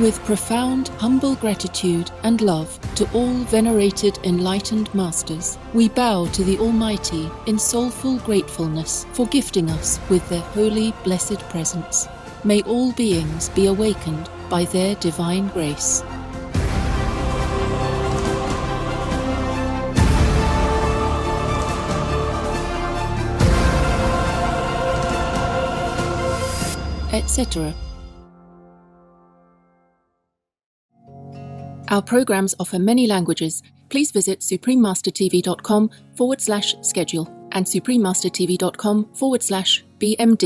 With profound, humble gratitude and love to all venerated enlightened masters, we bow to the Almighty in soulful gratefulness for gifting us with their holy, blessed presence. May all beings be awakened by their divine grace. Etc. Our programs offer many languages. Please visit suprememastertv.com/schedule and suprememastertv.com/BMD.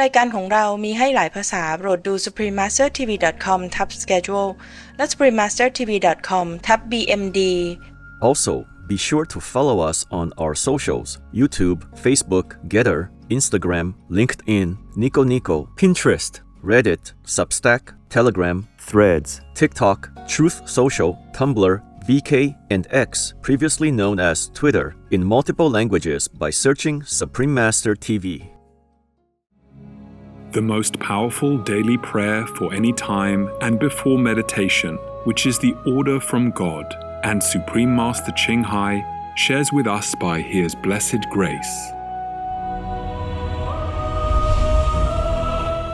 รายการของเรามีให้หลายภาษาโปรดดู suprememastertv.com/schedule และ suprememastertv.com/BMD. Also, be sure to follow us on our socials: YouTube, Facebook, Getter, Instagram, LinkedIn, Nico Nico, Pinterest, Reddit, Substack, Telegram, Threads, TikTok, Truth Social, Tumblr, VK, and X, previously known as Twitter, in multiple languages by searching Supreme Master TV. The most powerful daily prayer for any time and before meditation, which is the order from God, and Supreme Master Ching Hai shares with us by His blessed grace.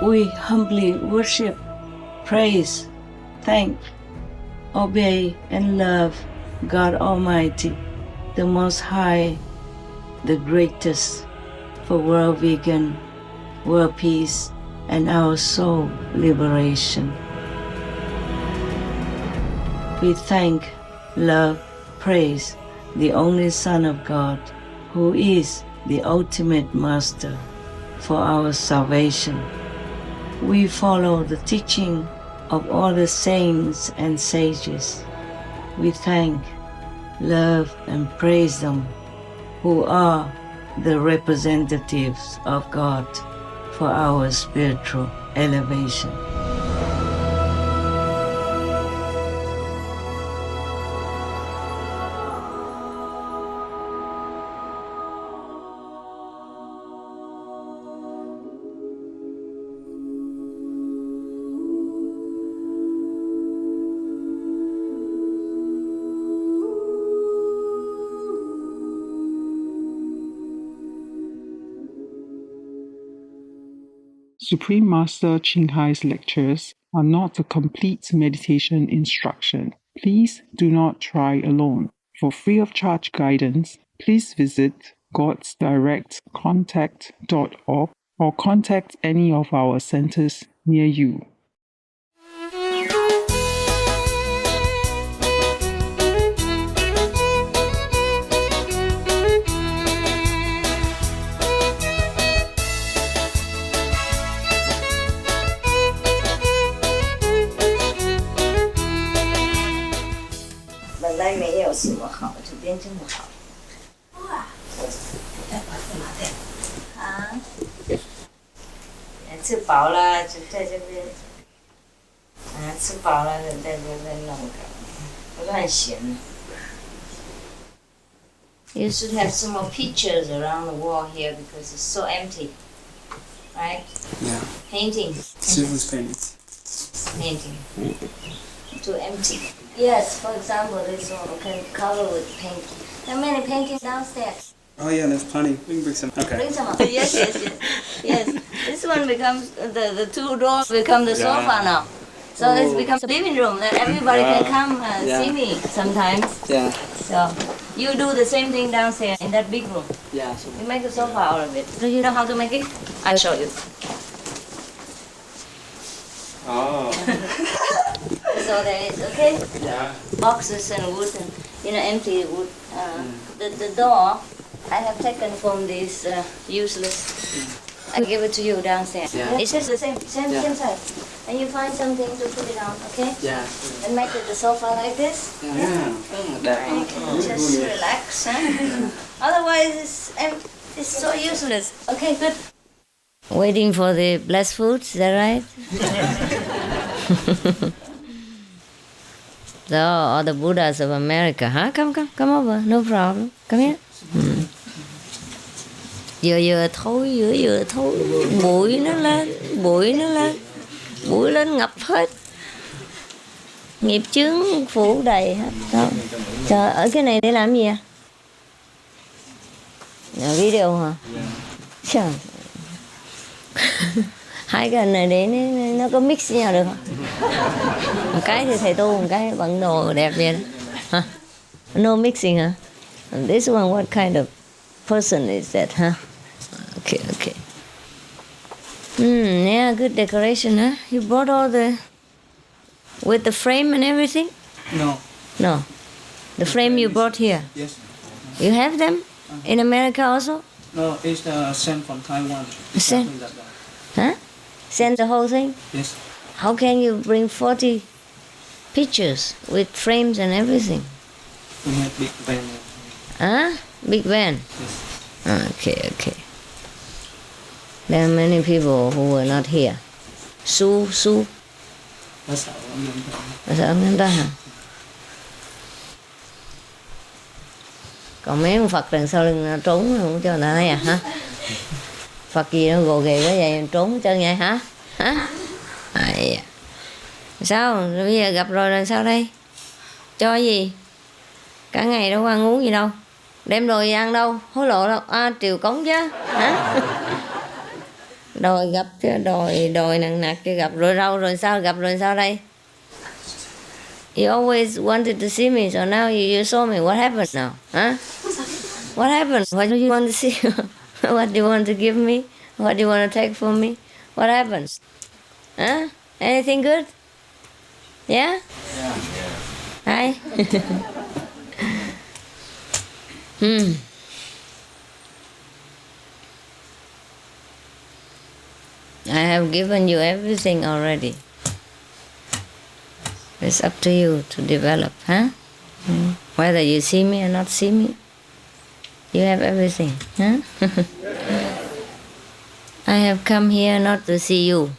We humbly worship, praise, thank, obey, and love God Almighty, the Most High, the greatest, for world vegan, world peace, and our soul liberation. We thank, love, praise the only Son of God, who is the ultimate Master for our salvation. We follow the teaching of all the saints and sages. We thank, love, and praise them, who are the representatives of God for our spiritual elevation. Supreme Master Ching Hai's lectures are not a complete meditation instruction. Please do not try alone. For free of charge guidance, please visit godsdirectcontact.org or contact any of our centers near you. You should have some more pictures around the wall here because it's so empty, right? Yeah. Painting. Silver's painting. Painting. Too empty. Yes, for example, this one we can cover with paint. There are many paintings downstairs. Oh yeah, there's plenty. We can bring some. Okay. Bring some up. Yes. This one becomes the two doors become the sofa now. So this becomes a living room that everybody can come and see me sometimes. Yeah. So you do the same thing downstairs in that big room. Yeah. So You make a sofa out of it. Do you know how to make it? I'll show you. Oh. So there is, okay? Yeah. Boxes and wood and empty wood. The door I have taken from this useless. I give it to you downstairs. Yeah. It's just the same size. And you find something to put it on, okay? Yeah. And make it the sofa like this. Yeah. And you can just relax, huh? Otherwise it's so useless. Okay, good. Waiting for the blessed food, is that right? So, all the Buddhas of America, huh? Come over, no problem. Come here. Vừa thôi, bụi nó lên, bụi lên ngập hết. Nghiệp chướng phủ đầy hết. Đó. Trời, ở cái này để làm gì à? Video hả? Trời. Hai cái này để nó có mix với nhau được không? Một cái thì thầy tu, một cái bận đồ đẹp vậy đó. Hả? No mixing hả? This one, what kind of person is that, huh? Okay, okay. Yeah, good decoration, huh? You brought all with the frame and everything? No. No. The frame you brought here? Yes. You have them in America also? No, it's sent from Taiwan. Sent? Exactly like that. Huh? Send the whole thing? Yes. How can you bring 40 pictures with frames and everything? We have big van. Huh? Big van? Yes. Okay, okay. There are many people who were not here. Su. That's our number. Ở sợ người ta hả? Còn mấy ông Phật đằng sau lưng nó trốn không cho người ta thấy à hả? Phật gì nó gồ ghề quá vậy trốn chân vậy hả? Hả? À, sao? Bây giờ gặp rồi làm sao đây? Cho gì? Cả ngày đâu có ăn uống gì đâu. Đem đồ gì ăn đâu? Hối lộ đâu? À, triều cống chứ. Hả? Đòi gặp chứ, đòi nặng nặc chứ gặp rồi đâu rồi sao? Gặp rồi sao đây? You always wanted to see me, so now you saw me. What happened now? Huh? What happened? What do you want to see? What do you want to give me? What do you want to take from me? What happens? Huh? Anything good? Yeah? Hi? I have given you everything already. It's up to you to develop, huh? Whether you see me or not see me, you have everything, huh? I have come here not to see you.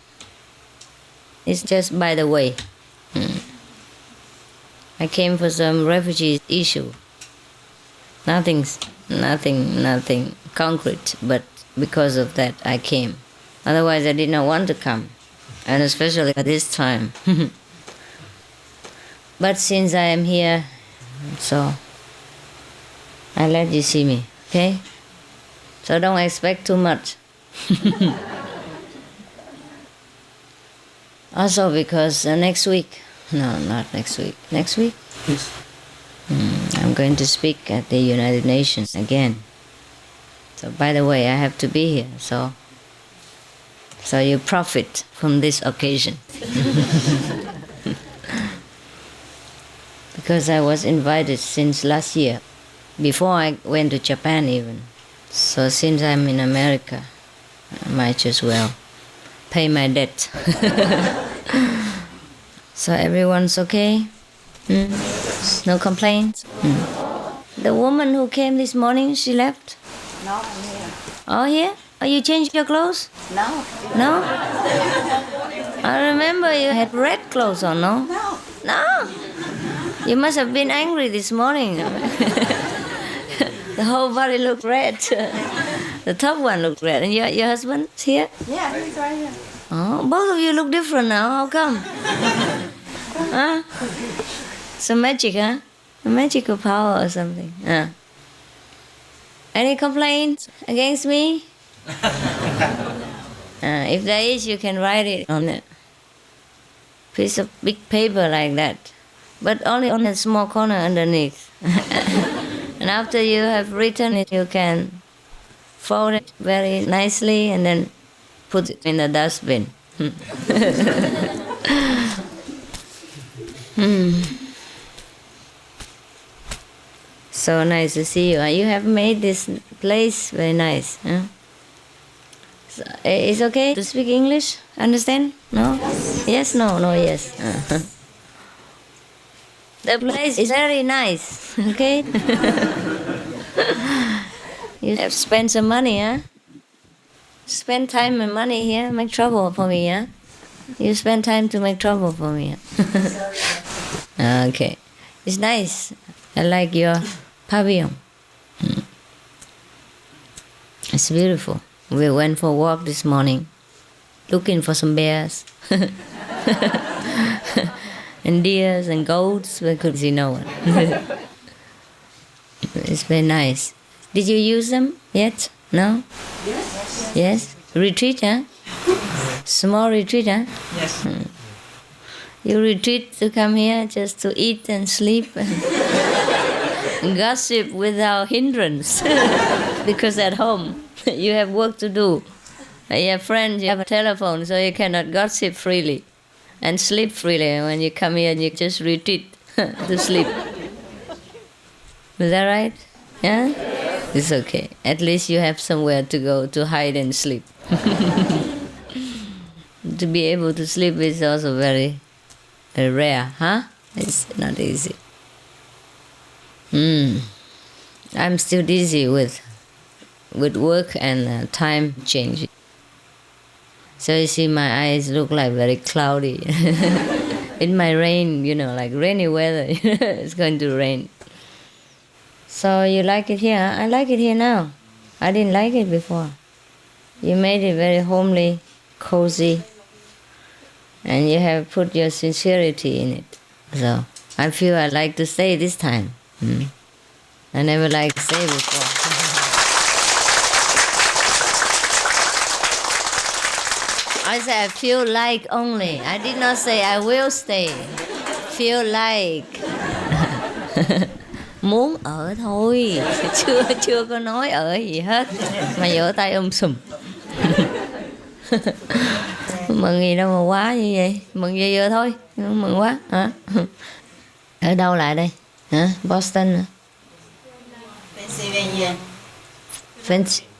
It's just by the way. I came for some refugee issue. Nothing concrete, but because of that I came. Otherwise I did not want to come, and especially at this time. But since I am here, so I let you see me, okay? So don't expect too much. Also because next week, no, not next week. Next week? Yes. I'm going to speak at the United Nations again. So by the way, I have to be here, so you profit from this occasion. Because I was invited since last year, before I went to Japan even. So since I'm in America, I might as well pay my debt. So everyone's okay? No complaints? The woman who came this morning, she left? No, I'm here. Oh, here? Oh, you changed your clothes? No. No? I remember you had red clothes on, no? No. No? You must have been angry this morning. The whole body looked red. The top one looked red. And your husband's here? Yeah, he's right here. Oh, both of you look different now. How come? Huh? Some magic, huh? A magical power or something. Any complaints against me? If there is, you can write it on a piece of big paper like that, but only on a small corner underneath. And after you have written it, you can fold it very nicely and then put it in the dustbin. So nice to see you. You have made this place very nice. Huh? So, it's okay to speak English? Understand? No? Yes, no, yes. The place is very nice, okay? You have spent some money, huh? Spend time and money here, make trouble for me, huh? You spend time to make trouble for me. Huh? Okay. It's nice. I like your pavilion. It's beautiful. We went for a walk this morning, looking for some bears. and deers and goats, we could see no one. It's very nice. Did you use them yet? No? Yes? Retreat, huh? Small retreat, huh? Yes. You retreat to come here just to eat and sleep and gossip without hindrance. Because at home you have work to do. You have friends, you have a telephone, so you cannot gossip freely and sleep freely. When you come here, you just retreat to sleep. Is that right? Yeah? It's okay. At least you have somewhere to go to hide and sleep. To be able to sleep is also very rare, huh? It's not easy. I'm still busy with work and time changing. So you see my eyes look like very cloudy. It might rain, like rainy weather. It's going to rain. So you like it here? I like it here now. I didn't like it before. You made it very homely, cozy, and you have put your sincerity in it. So I feel I like to stay this time. I never liked to stay before. I said I feel like only. I did not say I will stay. Feel like. Muốn ở thôi, chưa có nói ở gì hết. Mà vỗ tay sùm. Mừng gì đâu mà quá như vậy. Mừng gì vừa thôi. Mừng quá hả? Ở đâu lại đây? Hả? Boston hả?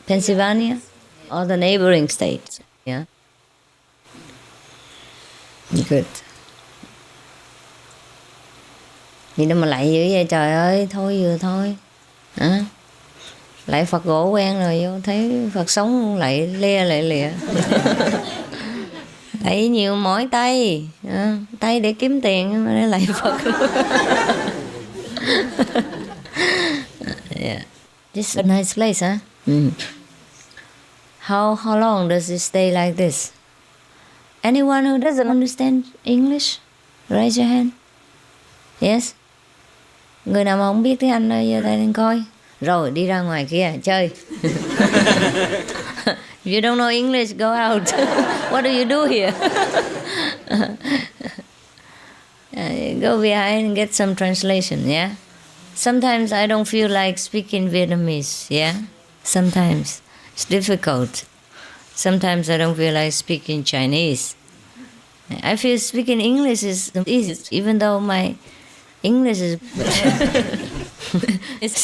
Pennsylvania? Or the neighboring states? Yeah. Good. Gì đâu mà lại dữ vậy trời ơi. Thôi vừa thôi. Hả? Lại Phật gỗ quen rồi vô thấy Phật sống lại lia lại lịa. Lại nhiều mỏi tay. Tay để kiếm tiền mà để lại Phật. Yeah. This is a nice place, huh? How long does it stay like this? Anyone who doesn't understand English, raise your hand. Yes? Người nào mà không biết tiếng Anh giơ tay lên coi. Rồi đi ra ngoài kia chơi. If you don't know English, go out. What do you do here? Go behind and get some translation, yeah? Sometimes I don't feel like speaking Vietnamese, yeah? Sometimes. It's difficult. Sometimes I don't feel like speaking Chinese. I feel speaking English is easy, even though my English is it's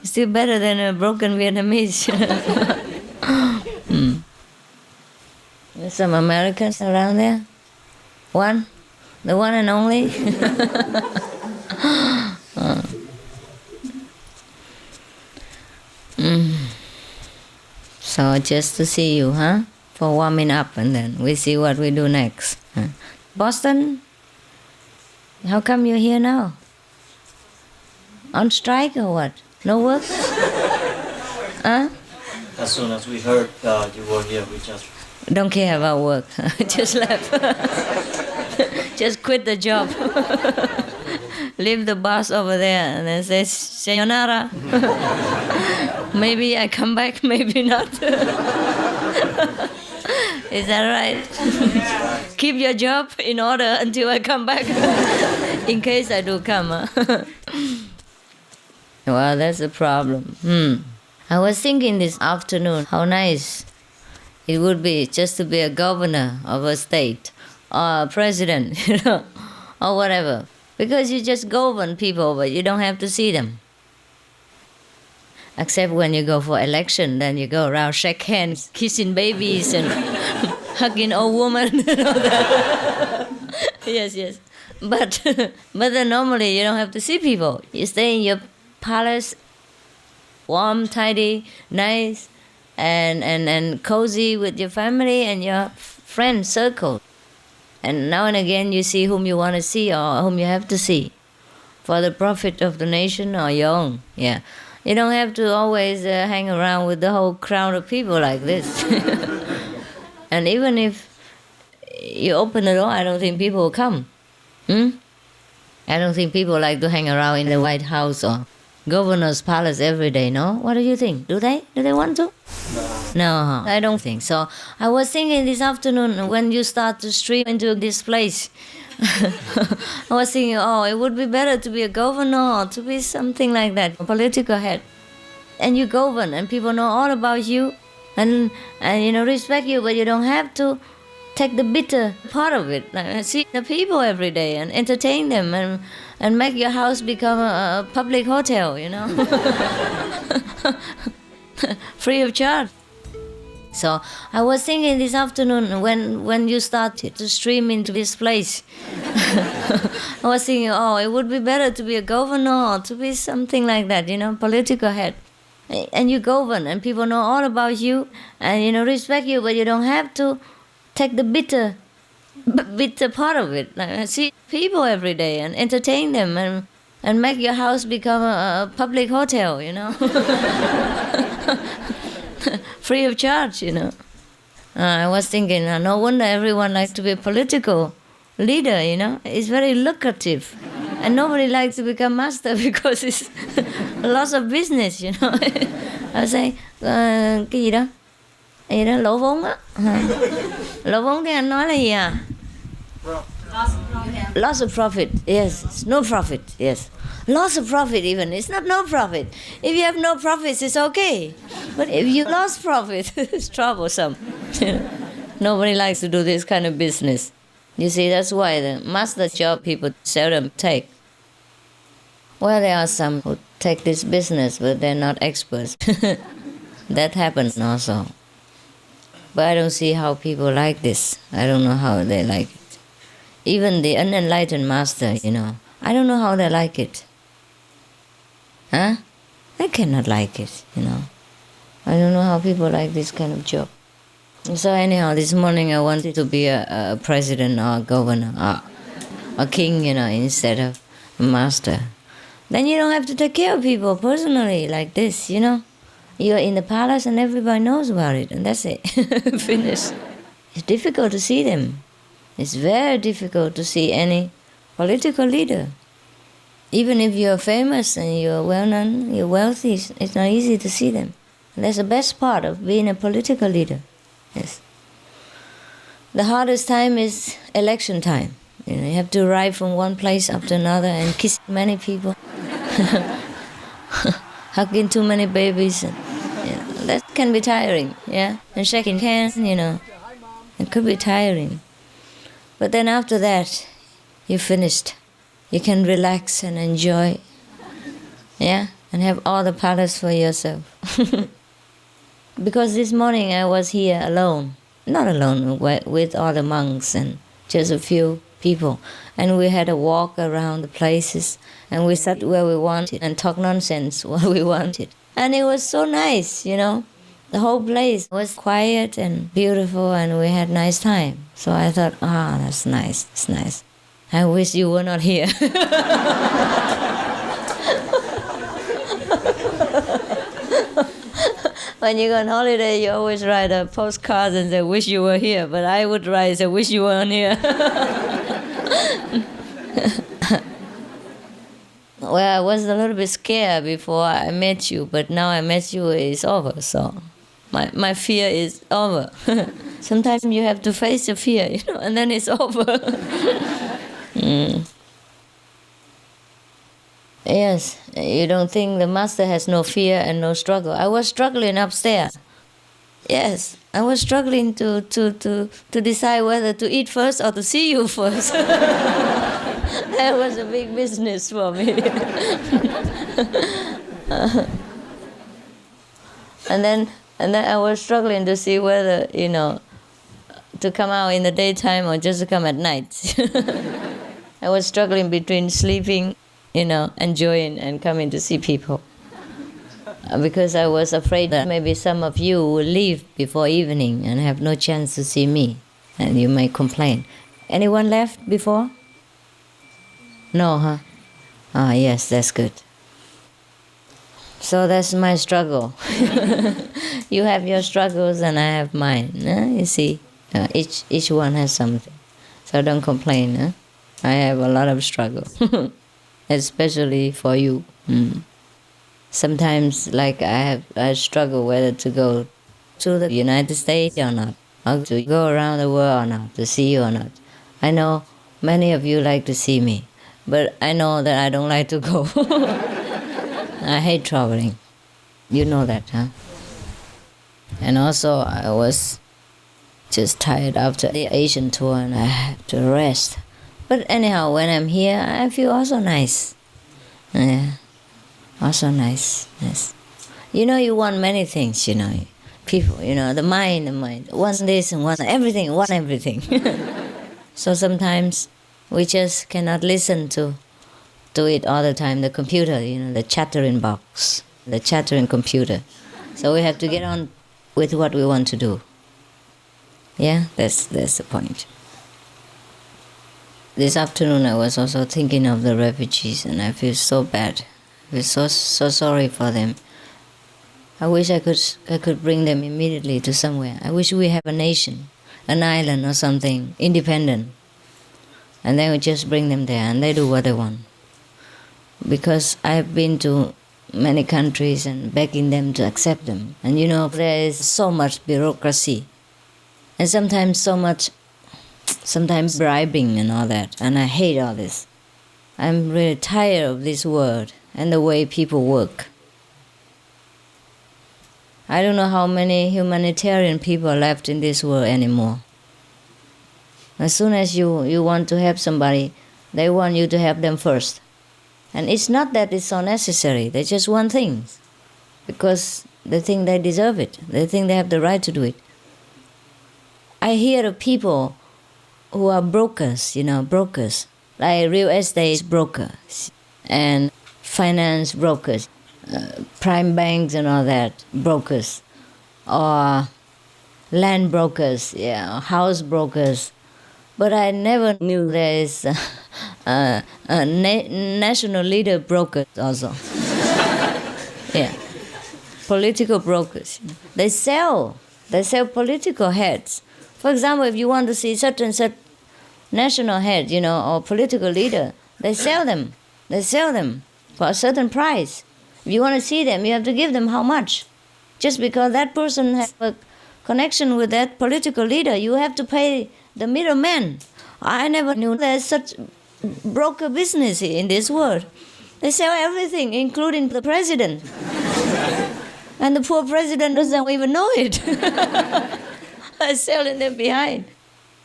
still better than a broken Vietnamese. There's some Americans around there. One? The one and only? So just to see you, huh? For warming up, and then we see what we do next. Boston? How come you're here now? On strike or what? No work? Huh? As soon as we heard you were here, we just... Don't care about work. Just left. Just quit the job. Leave the boss over there and then say, sayonara. Maybe I come back, maybe not. Is that right? Keep your job in order until I come back. In case I do come. Well, that's the problem. I was thinking this afternoon how nice it would be just to be a governor of a state or a president, or whatever. Because you just govern people, but you don't have to see them. Except when you go for election, then you go around, shake hands, kissing babies and hugging old women and all that. Yes. But then normally you don't have to see people. You stay in your palace, warm, tidy, nice, and cozy with your family and your friend circle. And now and again you see whom you want to see or whom you have to see for the profit of the nation or your own. Yeah. You don't have to always hang around with the whole crowd of people like this. And even if you open the door, I don't think people will come. I don't think people like to hang around in the White House or governor's palace every day, no? What do you think? Do they? Do they want to? No, I don't think so. I was thinking this afternoon when you start to stream into this place, I was thinking, oh, it would be better to be a governor or to be something like that, a political head. And you govern and people know all about you and respect you, but you don't have to take the bitter part of it. Like, see the people every day and entertain them and make your house become a public hotel, free of charge. So I was thinking this afternoon when you started to stream into this place, I was thinking, oh, it would be better to be a governor or to be something like that, political head. And you govern and people know all about you and respect you, but you don't have to take the bitter part of it. Like, see people every day and entertain them and make your house become a public hotel, free of charge, I was thinking, no wonder everyone likes to be a political leader, It's very lucrative. And nobody likes to become master because it's lots of business, I was saying, cái gì đó? Gì đó, lỗ vốn á. Lỗ vốn thì anh nói là gì à? Loss of profit, yes. No profit, yes. Loss of profit even, it's not no profit. If you have no profits, it's okay. But if you lost profit, it's troublesome. Nobody likes to do this kind of business. You see, that's why the master job people seldom take. Well, there are some who take this business, but they're not experts. That happens also. But I don't see how people like this. I don't know how they like it. Even the unenlightened master, I don't know how they like it. Huh? They cannot like it, I don't know how people like this kind of job. So anyhow, this morning I wanted to be a president or a governor or a king, instead of a master. Then you don't have to take care of people personally like this, You're in the palace and everybody knows about it, and that's it. Finished. It's difficult to see them. It's very difficult to see any political leader. Even if you're famous and you're well-known, you're wealthy, it's not easy to see them. And that's the best part of being a political leader. Yes. The hardest time is election time. You have to ride from one place up to another and kiss many people. Hugging too many babies. And, that can be tiring, yeah? And shaking hands, It could be tiring. But then after that, you're finished. You can relax and enjoy, yeah? And have all the palace for yourself. Because this morning I was here alone. Not alone, with all the monks and just a few people. And we had a walk around the places. And we sat where we wanted and talked nonsense while we wanted. And it was so nice, The whole place was quiet and beautiful and we had nice time. So I thought, that's nice, it's nice. I wish you were not here. When you go on holiday, you always write a postcard and say, wish you were here. But I would write, say, wish you weren't here. Well, I was a little bit scared before I met you, but now I met you, it's over, so my fear is over. Sometimes you have to face the fear, and then it's over. Yes, you don't think the master has no fear and no struggle. I was struggling upstairs. Yes, I was struggling to decide whether to eat first or to see you first. That was a big business for me. And then I was struggling to see whether, to come out in the daytime or just to come at night. I was struggling between sleeping, enjoying and coming to see people. Because I was afraid that maybe some of you will leave before evening and have no chance to see me. And you may complain. Anyone left before? No, huh? Yes, that's good. So that's my struggle. You have your struggles and I have mine. You see, each one has something. So don't complain. I have a lot of struggle, especially for you. Sometimes, like I struggle whether to go to the United States or not, or to go around the world or not, to see you or not. I know many of you like to see me, but I know that I don't like to go. I hate traveling. You know that, huh? And also, I was just tired after the Asian tour and I have to rest. But anyhow, when I'm here, I feel also nice. Yeah, also nice, yes. You know, you want many things, you know. People, you know, the mind, want this and want everything, want everything. So sometimes we just cannot listen to it all the time. The computer, you know, the chattering box, the chattering computer. So we have to get on with what we want to do. Yeah, that's the point. This afternoon I was also thinking of the refugees and I feel so bad. I feel so sorry for them. I wish I could bring them immediately to somewhere. I wish we have a nation, an island or something, independent. And then we just bring them there and they do what they want. Because I've been to many countries and begging them to accept them. And you know, there is so much bureaucracy. And sometimes bribing and all that. And I hate all this. I'm really tired of this world and the way people work. I don't know how many humanitarian people are left in this world anymore. As soon as you want to help somebody, they want you to help them first. And it's not that it's so necessary. They just want things. Because they think they deserve it. They think they have the right to do it. I hear of people who are brokers, you know, brokers. Like real estate brokers and finance brokers. Prime banks and all that, brokers. Or land brokers, yeah, house brokers. But I never knew there is a national leader broker also. Yeah, political brokers. They sell political heads. For example, if you want to see such and such national head, you know, or political leader, they sell them. They sell them for a certain price. If you want to see them, you have to give them how much? Just because that person has a connection with that political leader, you have to pay the middleman. I never knew there's such broker business in this world. They sell everything, including the president. And the poor president doesn't even know it. I'm selling them behind.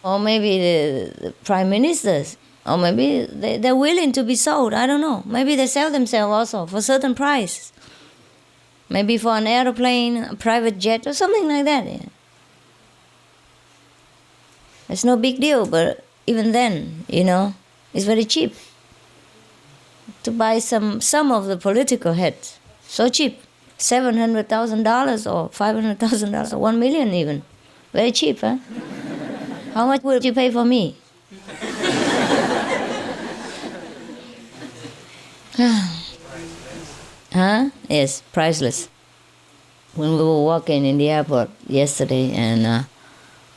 Or maybe the prime ministers. Or maybe they're willing to be sold. I don't know. Maybe they sell themselves also for a certain price. Maybe for an airplane, a private jet, or something like that. Yeah. It's no big deal, but even then, you know, it's very cheap to buy some of the political heads. So cheap. $700,000 or $500,000 or $1 million even. Very cheap, huh? How much would you pay for me? Huh? Yes, priceless. When we were walking in the airport yesterday, and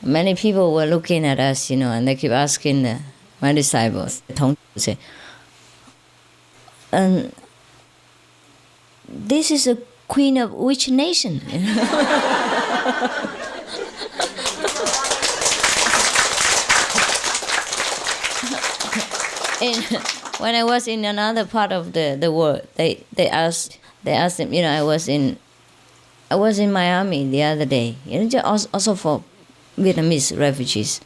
many people were looking at us, you know, and they keep asking my disciples, say, this is a queen of which nation? When I was in another part of the world, they asked him, you know, I was in Miami the other day, you know, also for Vietnamese refugees.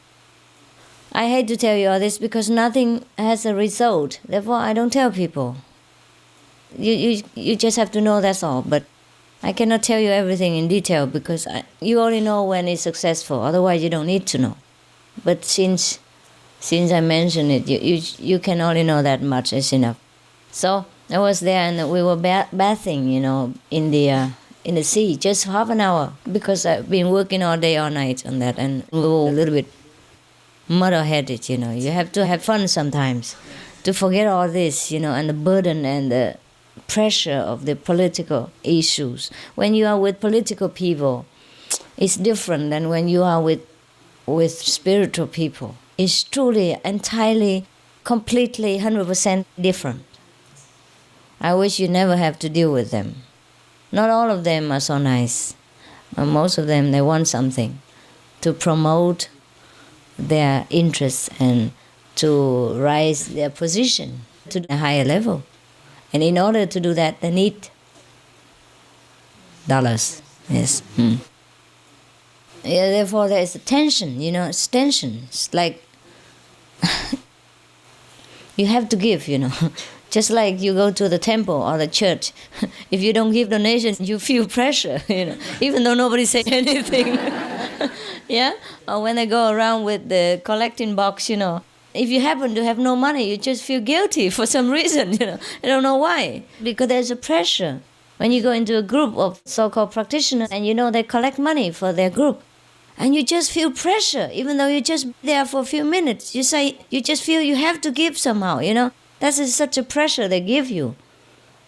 I hate to tell you all this because nothing has a result. Therefore, I don't tell people. You just have to know, that's all. But I cannot tell you everything in detail because you only know when it's successful. Otherwise, you don't need to know. But since I mentioned it, you can only know that much. It's enough. So I was there and we were bathing, you know, in the sea, just half an hour, because I've been working all day, all night on that, and we were a little bit muddle-headed, you know. You have to have fun sometimes to forget all this, you know, and the burden and the pressure of the political issues. When you are with political people, it's different than when you are with spiritual people. It's truly entirely completely 100% different. I wish you never have to deal with them. Not all of them are so nice. Most of them, they want something to promote their interests and to rise their position to a higher level. And in order to do that, they need dollars. Yes. Yeah, therefore, there is a tension, it's tension. It's like you have to give, Just like you go to the temple or the church, if you don't give donations, you feel pressure, even though nobody says anything. Yeah? Or when I go around with the collecting box, if you happen to have no money, you just feel guilty for some reason, I don't know why. Because there's a pressure. When you go into a group of so-called practitioners and they collect money for their group, and you just feel pressure, even though you're just there for a few minutes. You just feel you have to give somehow, That's such a pressure they give you.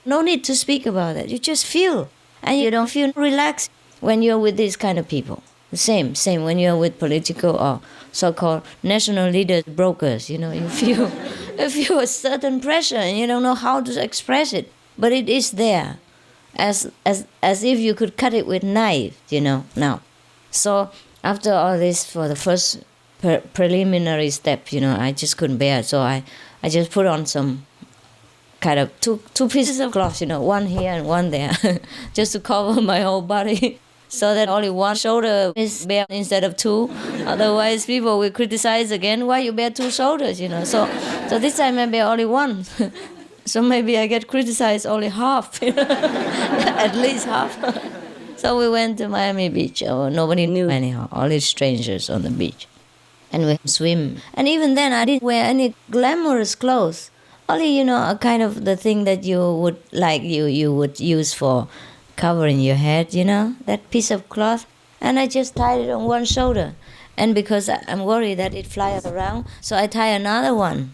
No need to speak about that. You just feel. And you don't feel relaxed when you're with these kind of people. The same when you're with political or so-called national leaders, brokers, you feel a certain pressure and you don't know how to express it. But it is there, as if you could cut it with knife, now. So after all this, for the first preliminary step, I just couldn't bear it. So I just put on some kind of two pieces of cloth, one here and one there, just to cover my whole body, so that only one shoulder is bare instead of two. Otherwise, people will criticize again, why you bear two shoulders, So this time I bear only one. So maybe I get criticized only half, at least half. So we went to Miami Beach. Nobody knew anyhow, only strangers on the beach. And we swim. And even then, I didn't wear any glamorous clothes. Only, a kind of the thing that you would like, you would use for covering your head, that piece of cloth. And I just tied it on one shoulder. And because I'm worried that it flies around, so I tie another one,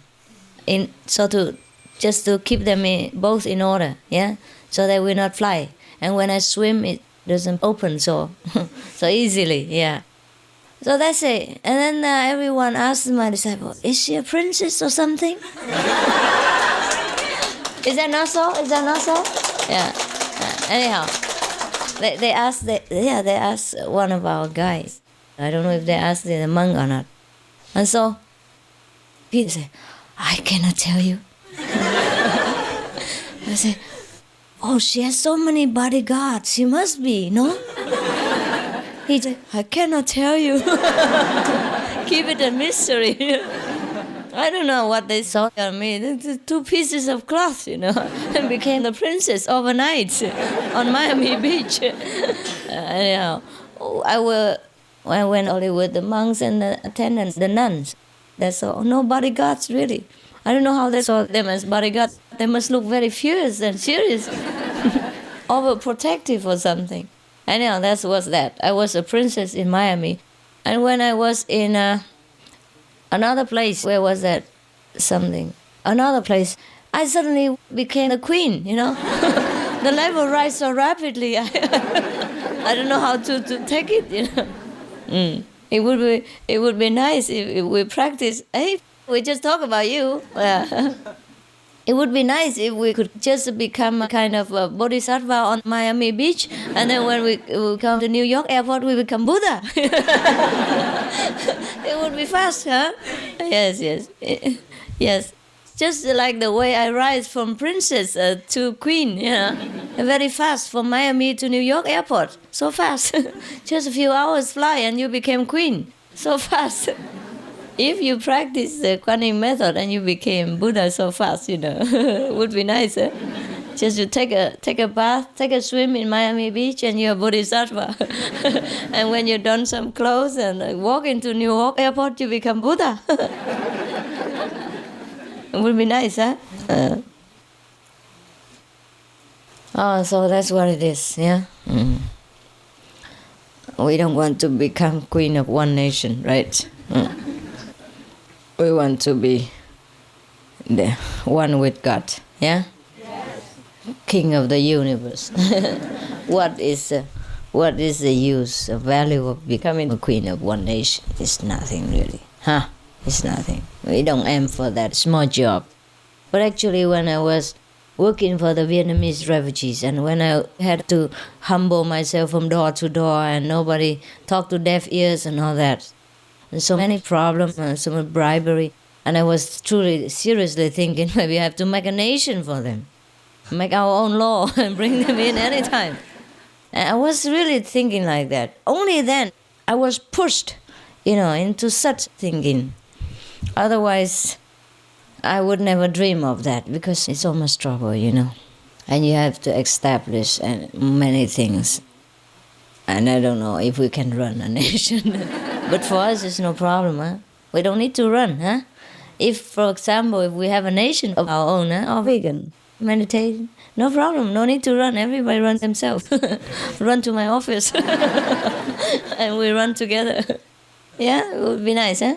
just to keep them both in order, so they will not fly. And when I swim, it doesn't open so easily, So that's it. And then everyone asked my disciple, is she a princess or something? Is that not so? Yeah. Anyhow, they asked one of our guys. I don't know if they asked the monk or not. And so Peter said, I cannot tell you. I said, oh, she has so many bodyguards. She must be, no? He said, I cannot tell you. Keep it a mystery. I don't know what they saw on me. The two pieces of cloth, and became the princess overnight on Miami Beach. Anyhow, I went only with the monks and the attendants, the nuns. That's all. No bodyguards, really. I don't know how they saw them as bodyguards. They must look very fierce and serious, overprotective or something. Anyhow, that was that. I was a princess in Miami. And when I was in another place, where was that? Another place, I suddenly became a queen, The level rise so rapidly. I don't know how to take it, It would be nice if we practice. Hey, we just talk about you. It would be nice if we could just become a kind of a bodhisattva on Miami Beach, and then when we come to New York airport, we become Buddha. It would be fast, huh? Yes. Just like the way I rise from princess to queen, very fast from Miami to New York airport. So fast. Just a few hours fly and you became queen. So fast. If you practice the Kuan method and you became Buddha so fast, it would be nice. Just to take a bath, take a swim in Miami Beach, and you're a bodhisattva. And when you don some clothes and walk into New York airport, you become Buddha. It would be nice, huh? So that's what it is, yeah? Mm. We don't want to become queen of one nation, right? We want to be the one with God, yeah? Yes. King of the universe. What is the use, the value of becoming a queen of one nation? It's nothing really, huh? It's nothing. We don't aim for that small job. But actually, when I was working for the Vietnamese refugees, and when I had to humble myself from door to door, and nobody talked to deaf ears and all that, and so many problems, and so much bribery, and I was truly, seriously thinking maybe I have to make a nation for them, make our own law and bring them in anytime. And I was really thinking like that. Only then I was pushed, into such thinking. Otherwise, I would never dream of that, because it's so much trouble, And you have to establish many things. And I don't know if we can run a nation. But for us, it's no problem, huh? We don't need to run, huh? If, for example, if we have a nation of our own, or vegan, meditating, no problem, no need to run. Everybody runs themselves. Run to my office. And we run together. Yeah, it would be nice, huh?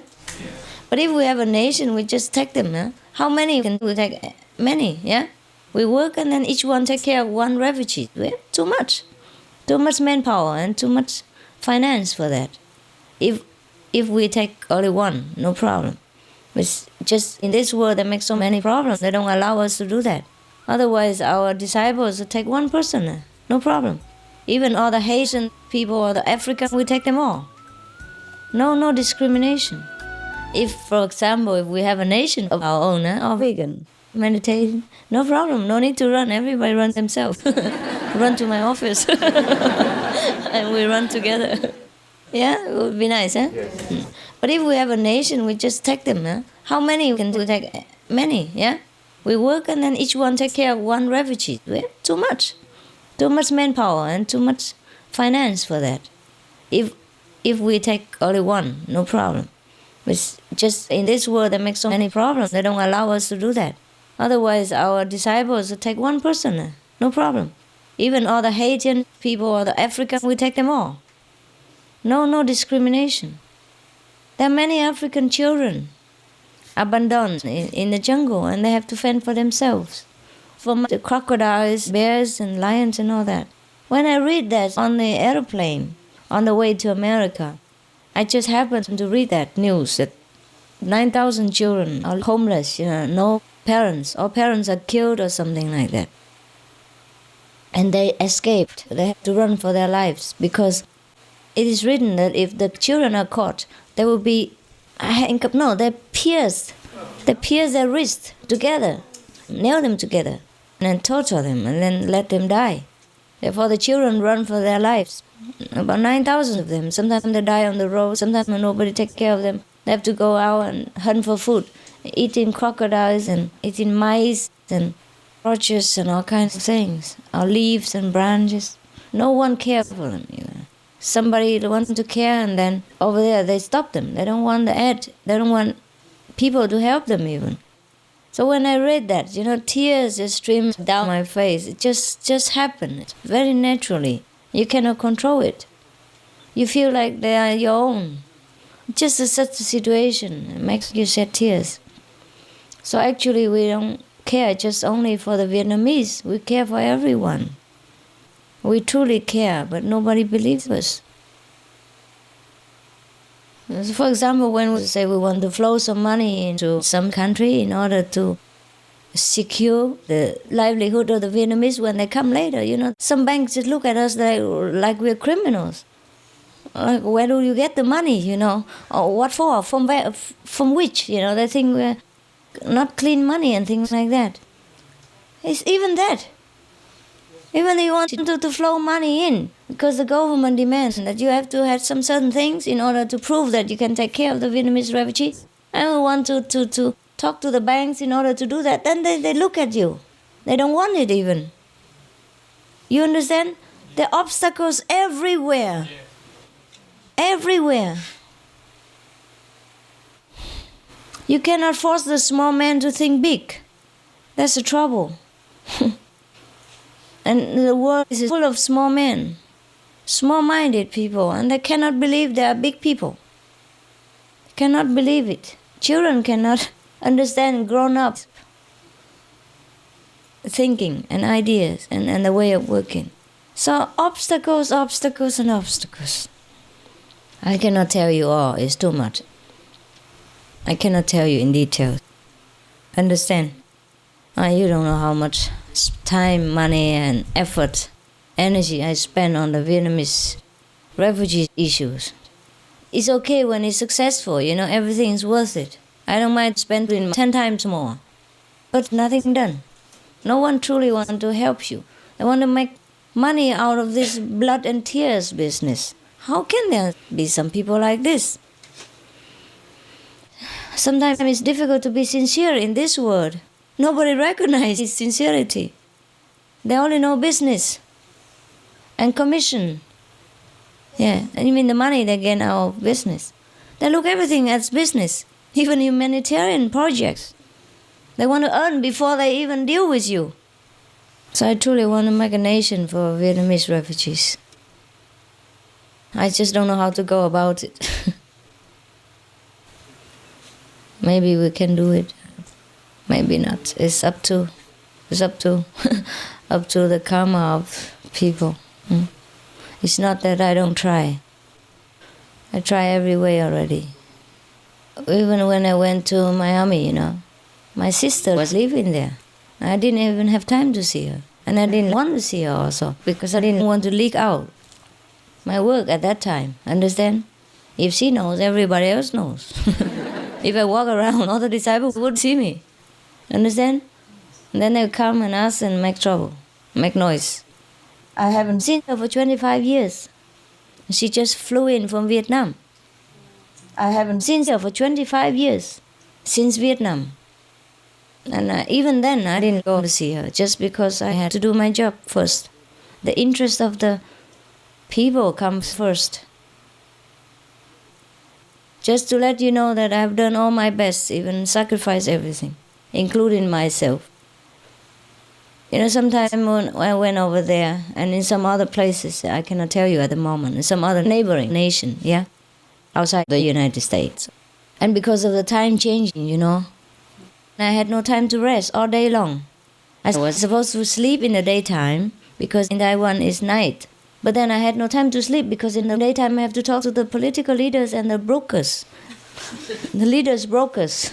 But if we have a nation, we just take them, huh? How many can we take? Many, yeah? We work and then each one take care of one refugee. We have too much. Too much manpower and too much finance for that. If we take only one, no problem. But just in this world, they make so many problems. They don't allow us to do that. Otherwise, our disciples will take one person, no problem. Even all the Haitian people or the African, we take them all. No discrimination. If, for example, if we have a nation of our own, or vegan, meditating, no problem, no need to run. Everybody runs themselves. Run to my office. And we run together. Yeah, it would be nice, huh? Yes. But if we have a nation, we just take them, huh? How many can we take? Many, yeah? We work and then each one take care of one refugee. We have too much. Too much manpower and too much finance for that. If we take only one, no problem. But just in this world, they make so many problems. They don't allow us to do that. Otherwise, our disciples will take one person, no problem. Even all the Haitian people or the African, we take them all. No discrimination. There are many African children abandoned in the jungle, and they have to fend for themselves. From the crocodiles, bears, and lions and all that. When I read that on the airplane, on the way to America, I just happened to read that news that 9,000 children are homeless, no parents, or parents are killed or something like that. And they escaped. They have to run for their lives because it is written that if the children are caught, they will be they pierce their wrists together, nail them together, and then torture them, and then let them die. Therefore, the children run for their lives. About 9,000 of them. Sometimes they die on the road. Sometimes nobody takes care of them. They have to go out and hunt for food, eating crocodiles and eating mice and roaches and all kinds of things, or leaves and branches. No one cares for them. Somebody wants to care, and then over there they stop them. They don't want the aid. They don't want people to help them even. So when I read that, tears just streamed down my face. It just happened very naturally. You cannot control it. You feel like they are your own. Just such a situation it makes you shed tears. So actually we don't care just only for the Vietnamese. We care for everyone. We truly care, but nobody believes us. For example, when we say we want to flow some money into some country in order to secure the livelihood of the Vietnamese when they come later, some banks just look at us like we're criminals. Like, where do you get the money, Or what for? From where? From which? They think we're not clean money and things like that. It's even that. Even if you want to flow money in, because the government demands that you have to have some certain things in order to prove that you can take care of the Vietnamese refugees, and we want to talk to the banks in order to do that, then they look at you. They don't want it even. You understand? There are obstacles everywhere. Everywhere. You cannot force the small man to think big. That's the trouble. And the world is full of small men, small-minded people, and they cannot believe they are big people. Cannot believe it. Children cannot understand grown-up thinking and ideas and the way of working. So obstacles, obstacles, and obstacles. I cannot tell you all, it's too much. I cannot tell you in detail. Understand? You don't know how much time, money, and effort, energy I spend on the Vietnamese refugee issues. It's okay when it's successful, everything is worth it. I don't mind spending 10 times more. But nothing done. No one truly wants to help you. They want to make money out of this blood and tears business. How can there be some people like this? Sometimes it's difficult to be sincere in this world. Nobody recognizes sincerity. They only know business and commission. Yeah, and you mean the money they get out of business. They look everything as business, even humanitarian projects. They want to earn before they even deal with you. So I truly want to make a nation for Vietnamese refugees. I just don't know how to go about it. Maybe we can do it. Maybe not. It's up to up to the karma of people. It's not that I don't try. I try every way already. Even when I went to Miami, my sister was living there. I didn't even have time to see her. And I didn't want to see her also, because I didn't want to leak out my work at that time. Understand? If she knows, everybody else knows. If I walk around, all the disciples would see me. Understand? And then they'll come and ask and make trouble, make noise. I haven't seen her for 25 years. She just flew in from Vietnam. I haven't seen her for 25 years, since Vietnam. And even then, I didn't go to see her, just because I had to do my job first. The interest of the people comes first. Just to let you know that I've done all my best, even sacrificed everything, including myself. Sometimes when I went over there, and in some other places, I cannot tell you at the moment, in some other neighboring nation, outside the United States. And because of the time changing, I had no time to rest all day long. I was supposed to sleep in the daytime, because in Taiwan it's night. But then I had no time to sleep, because in the daytime I have to talk to the political leaders and the brokers. The leaders' brokers.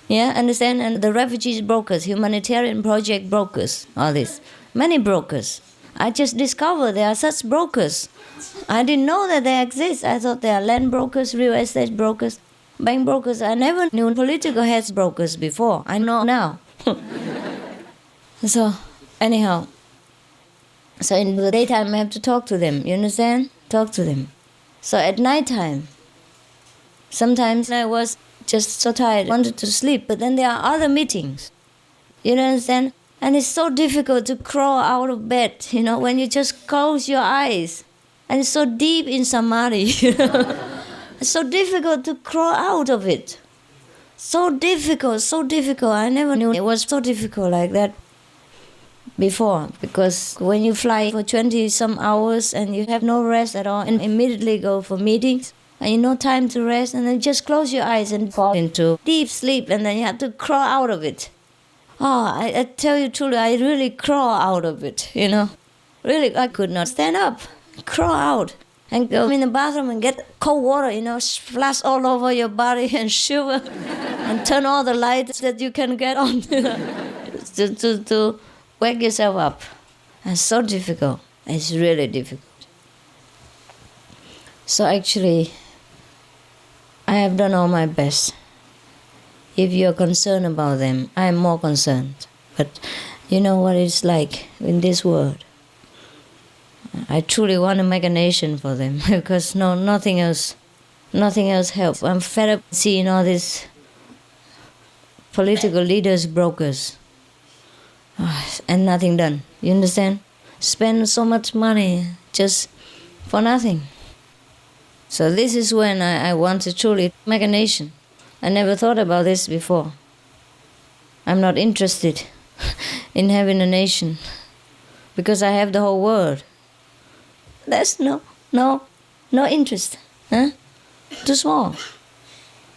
Yeah, understand? And the refugees brokers, humanitarian project brokers, all this. Many brokers. I just discovered there are such brokers. I didn't know that they exist. I thought they are land brokers, real estate brokers, bank brokers. I never knew political heads brokers before. I know now. So, anyhow. So in the daytime I have to talk to them, you understand? Talk to them. So at night time, sometimes I was just so tired, wanted to sleep, but then there are other meetings. You understand? And it's so difficult to crawl out of bed, when you just close your eyes. And it's so deep in samadhi, It's so difficult to crawl out of it. So difficult. I never knew it was so difficult like that before. Because when you fly for 20-some hours and you have no rest at all and immediately go for meetings, and no time to rest, and then just close your eyes and fall into deep sleep, and then you have to crawl out of it. I tell you truly, I really crawl out of it, Really, I could not stand up, crawl out, and go in the bathroom and get cold water, splash all over your body and shiver, and turn all the lights that you can get on, to wake yourself up. It's so difficult. It's really difficult. So actually, I have done all my best. If you're concerned about them, I am more concerned. But you know what it's like in this world. I truly want to make a nation for them, because nothing else helps. I'm fed up seeing all these political leaders, brokers, and nothing done. You understand? Spend so much money just for nothing. So this is when I want to truly make a nation. I never thought about this before. I'm not interested in having a nation, because I have the whole world. There's no interest. Too small.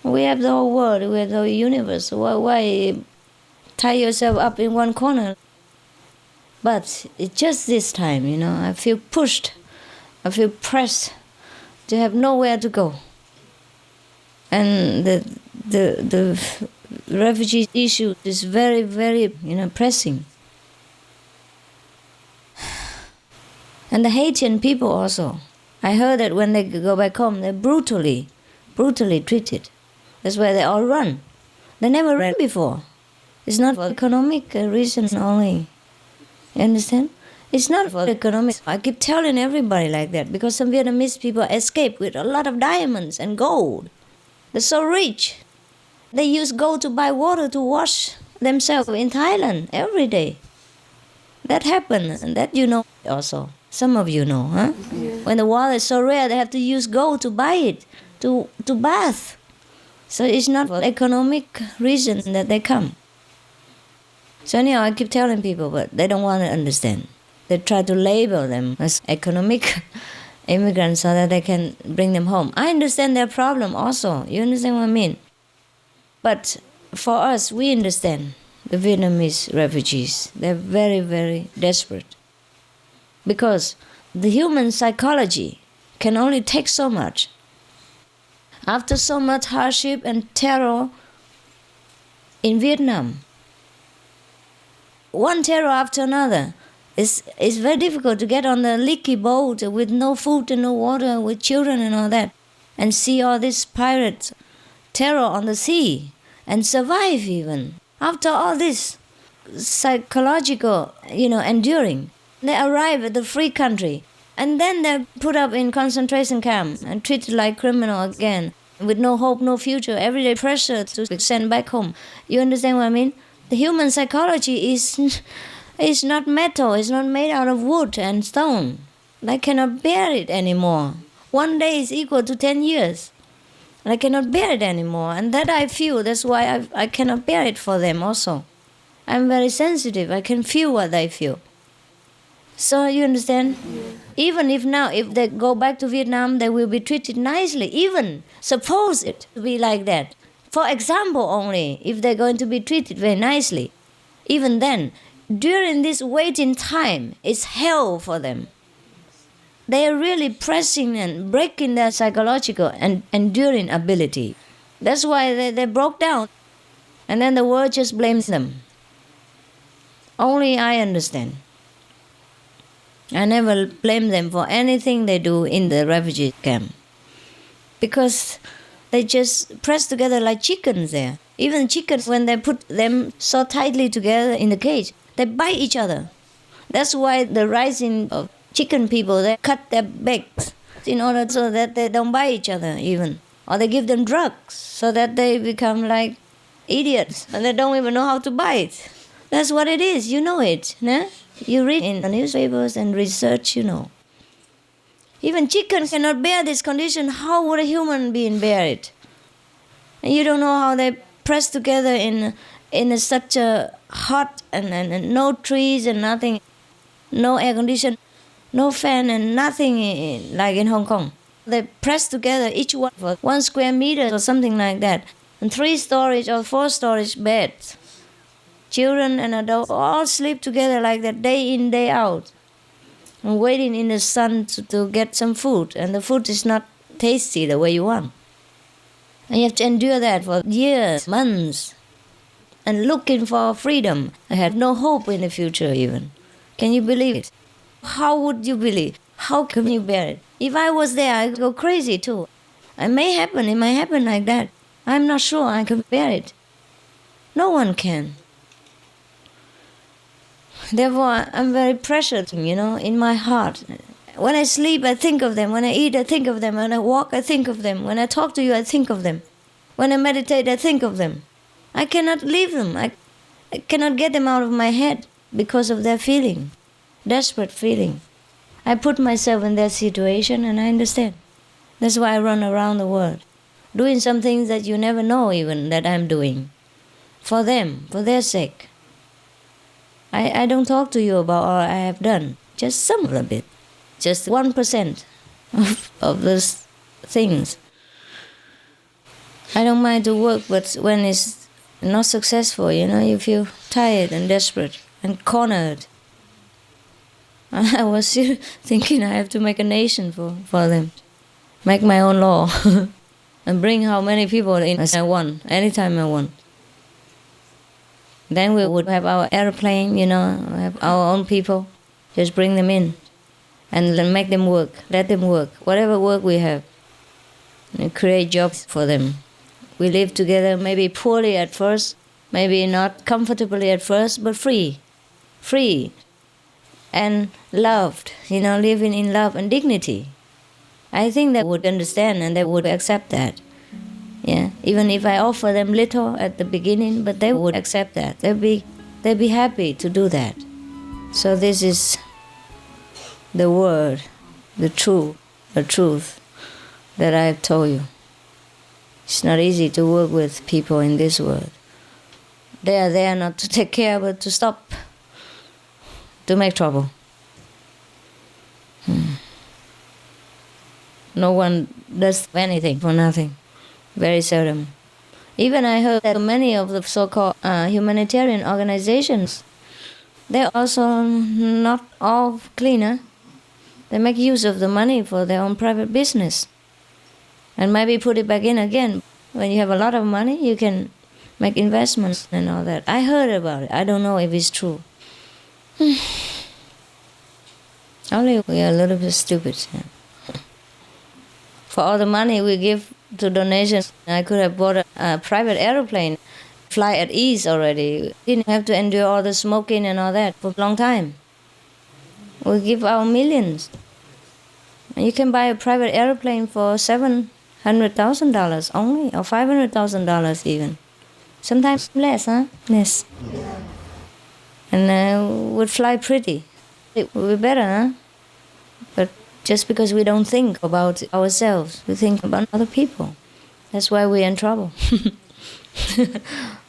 We have the whole world, we have the whole universe. Why tie yourself up in one corner? But it's just this time, I feel pushed, I feel pressed to have nowhere to go. And the refugee issue is very, very pressing. And the Haitian people also. I heard that when they go back home, they're brutally treated. That's why they all run. They never ran before. It's not for economic reasons only. You understand? It's not for economics. I keep telling everybody like that because some Vietnamese people escape with a lot of diamonds and gold. They're so rich. They use gold to buy water to wash themselves in Thailand every day. That happened, and that you know also. Some of you know, huh? Yeah. When the water is so rare, they have to use gold to buy it, to bath. So it's not for economic reason that they come. So anyhow, I keep telling people, but they don't want to understand. They try to label them as economic immigrants so that they can bring them home. I understand their problem also. You understand what I mean? But for us, we understand the Vietnamese refugees. They're very, very desperate. Because the human psychology can only take so much. After so much hardship and terror in Vietnam, one terror after another, it's very difficult to get on the leaky boat with no food and no water, with children and all that, and see all this pirate terror on the sea, and survive even. After all this psychological, enduring, they arrive at the free country, and then they're put up in concentration camp and treated like criminal again, with no hope, no future, everyday pressure to be sent back home. You understand what I mean? The human psychology is not metal, it's not made out of wood and stone. They cannot bear it anymore. One day is equal to 10 years. And I cannot bear it anymore. And that I feel, that's why I cannot bear it for them also. I'm very sensitive, I can feel what they feel. So you understand? Even if now, if they go back to Vietnam, they will be treated nicely. Even suppose it to be like that. For example only, if they're going to be treated very nicely, even then, during this waiting time, it's hell for them. They are really pressing and breaking their psychological and enduring ability. That's why they broke down. And then the world just blames them. Only I understand. I never blame them for anything they do in the refugee camp. Because they just press together like chickens there. Even chickens, when they put them so tightly together in the cage, they bite each other. That's why the rising of chicken people, they cut their backs in order so that they don't bite each other even. Or they give them drugs so that they become like idiots and they don't even know how to bite. That's what it is, you know it. Nah? You read in the newspapers and research, Even chickens cannot bear this condition. How would a human being bear it? And you don't know how they press together in such a hot and no trees and nothing, no air condition, no fan and nothing like in Hong Kong. They press together each one for 1 square meter or something like that, and 3 storage or 4 storage beds. Children and adults all sleep together like that day in, day out, and waiting in the sun to get some food, and the food is not tasty the way you want. And you have to endure that for years, months, and looking for freedom. I had no hope in the future even. Can you believe it? How would you believe? How can you bear it? If I was there, I'd go crazy too. It might happen like that. I'm not sure I can bear it. No one can. Therefore, I'm very pressured, in my heart. When I sleep, I think of them. When I eat, I think of them. When I walk, I think of them. When I talk to you, I think of them. When I meditate, I think of them. I cannot leave them. I cannot get them out of my head because of their feeling, desperate feeling. I put myself in their situation and I understand. That's why I run around the world, doing some things that you never know even that I'm doing. For them, for their sake. I don't talk to you about all I have done, just some of it, just 1% of those things. I don't mind to work, but when it's not successful, you feel tired and desperate and cornered. I was thinking I have to make a nation for them, make my own law. and bring how many people in as I want, anytime I want. Then we would have our airplane, have our own people. Just bring them in and then make them work, let them work, whatever work we have, and create jobs for them. We live together, maybe poorly at first, maybe not comfortably at first, but free and loved, living in love and dignity. I think they would understand and they would accept that. Yeah, even if I offer them little at the beginning, but they would accept that. They'd be happy to do that. So this is the word, the truth that I have told you. It's not easy to work with people in this world. They are there not to take care, but to stop, to make trouble. No one does anything for nothing. Very seldom. Even I heard that many of the so-called humanitarian organizations, they're also not all cleaner. They make use of the money for their own private business and maybe put it back in again. When you have a lot of money, you can make investments and all that. I heard about it. I don't know if it's true. Only we are a little bit stupid. Yeah. For all the money we give to donations, I could have bought a private aeroplane, fly at ease already. Didn't have to endure all the smoking and all that for a long time. We give our millions. And you can buy a private airplane for $700,000 only, or $500,000 even. Sometimes less, huh? Yes. And would fly pretty. It would be better, huh? But just because we don't think about ourselves, we think about other people. That's why we're in trouble.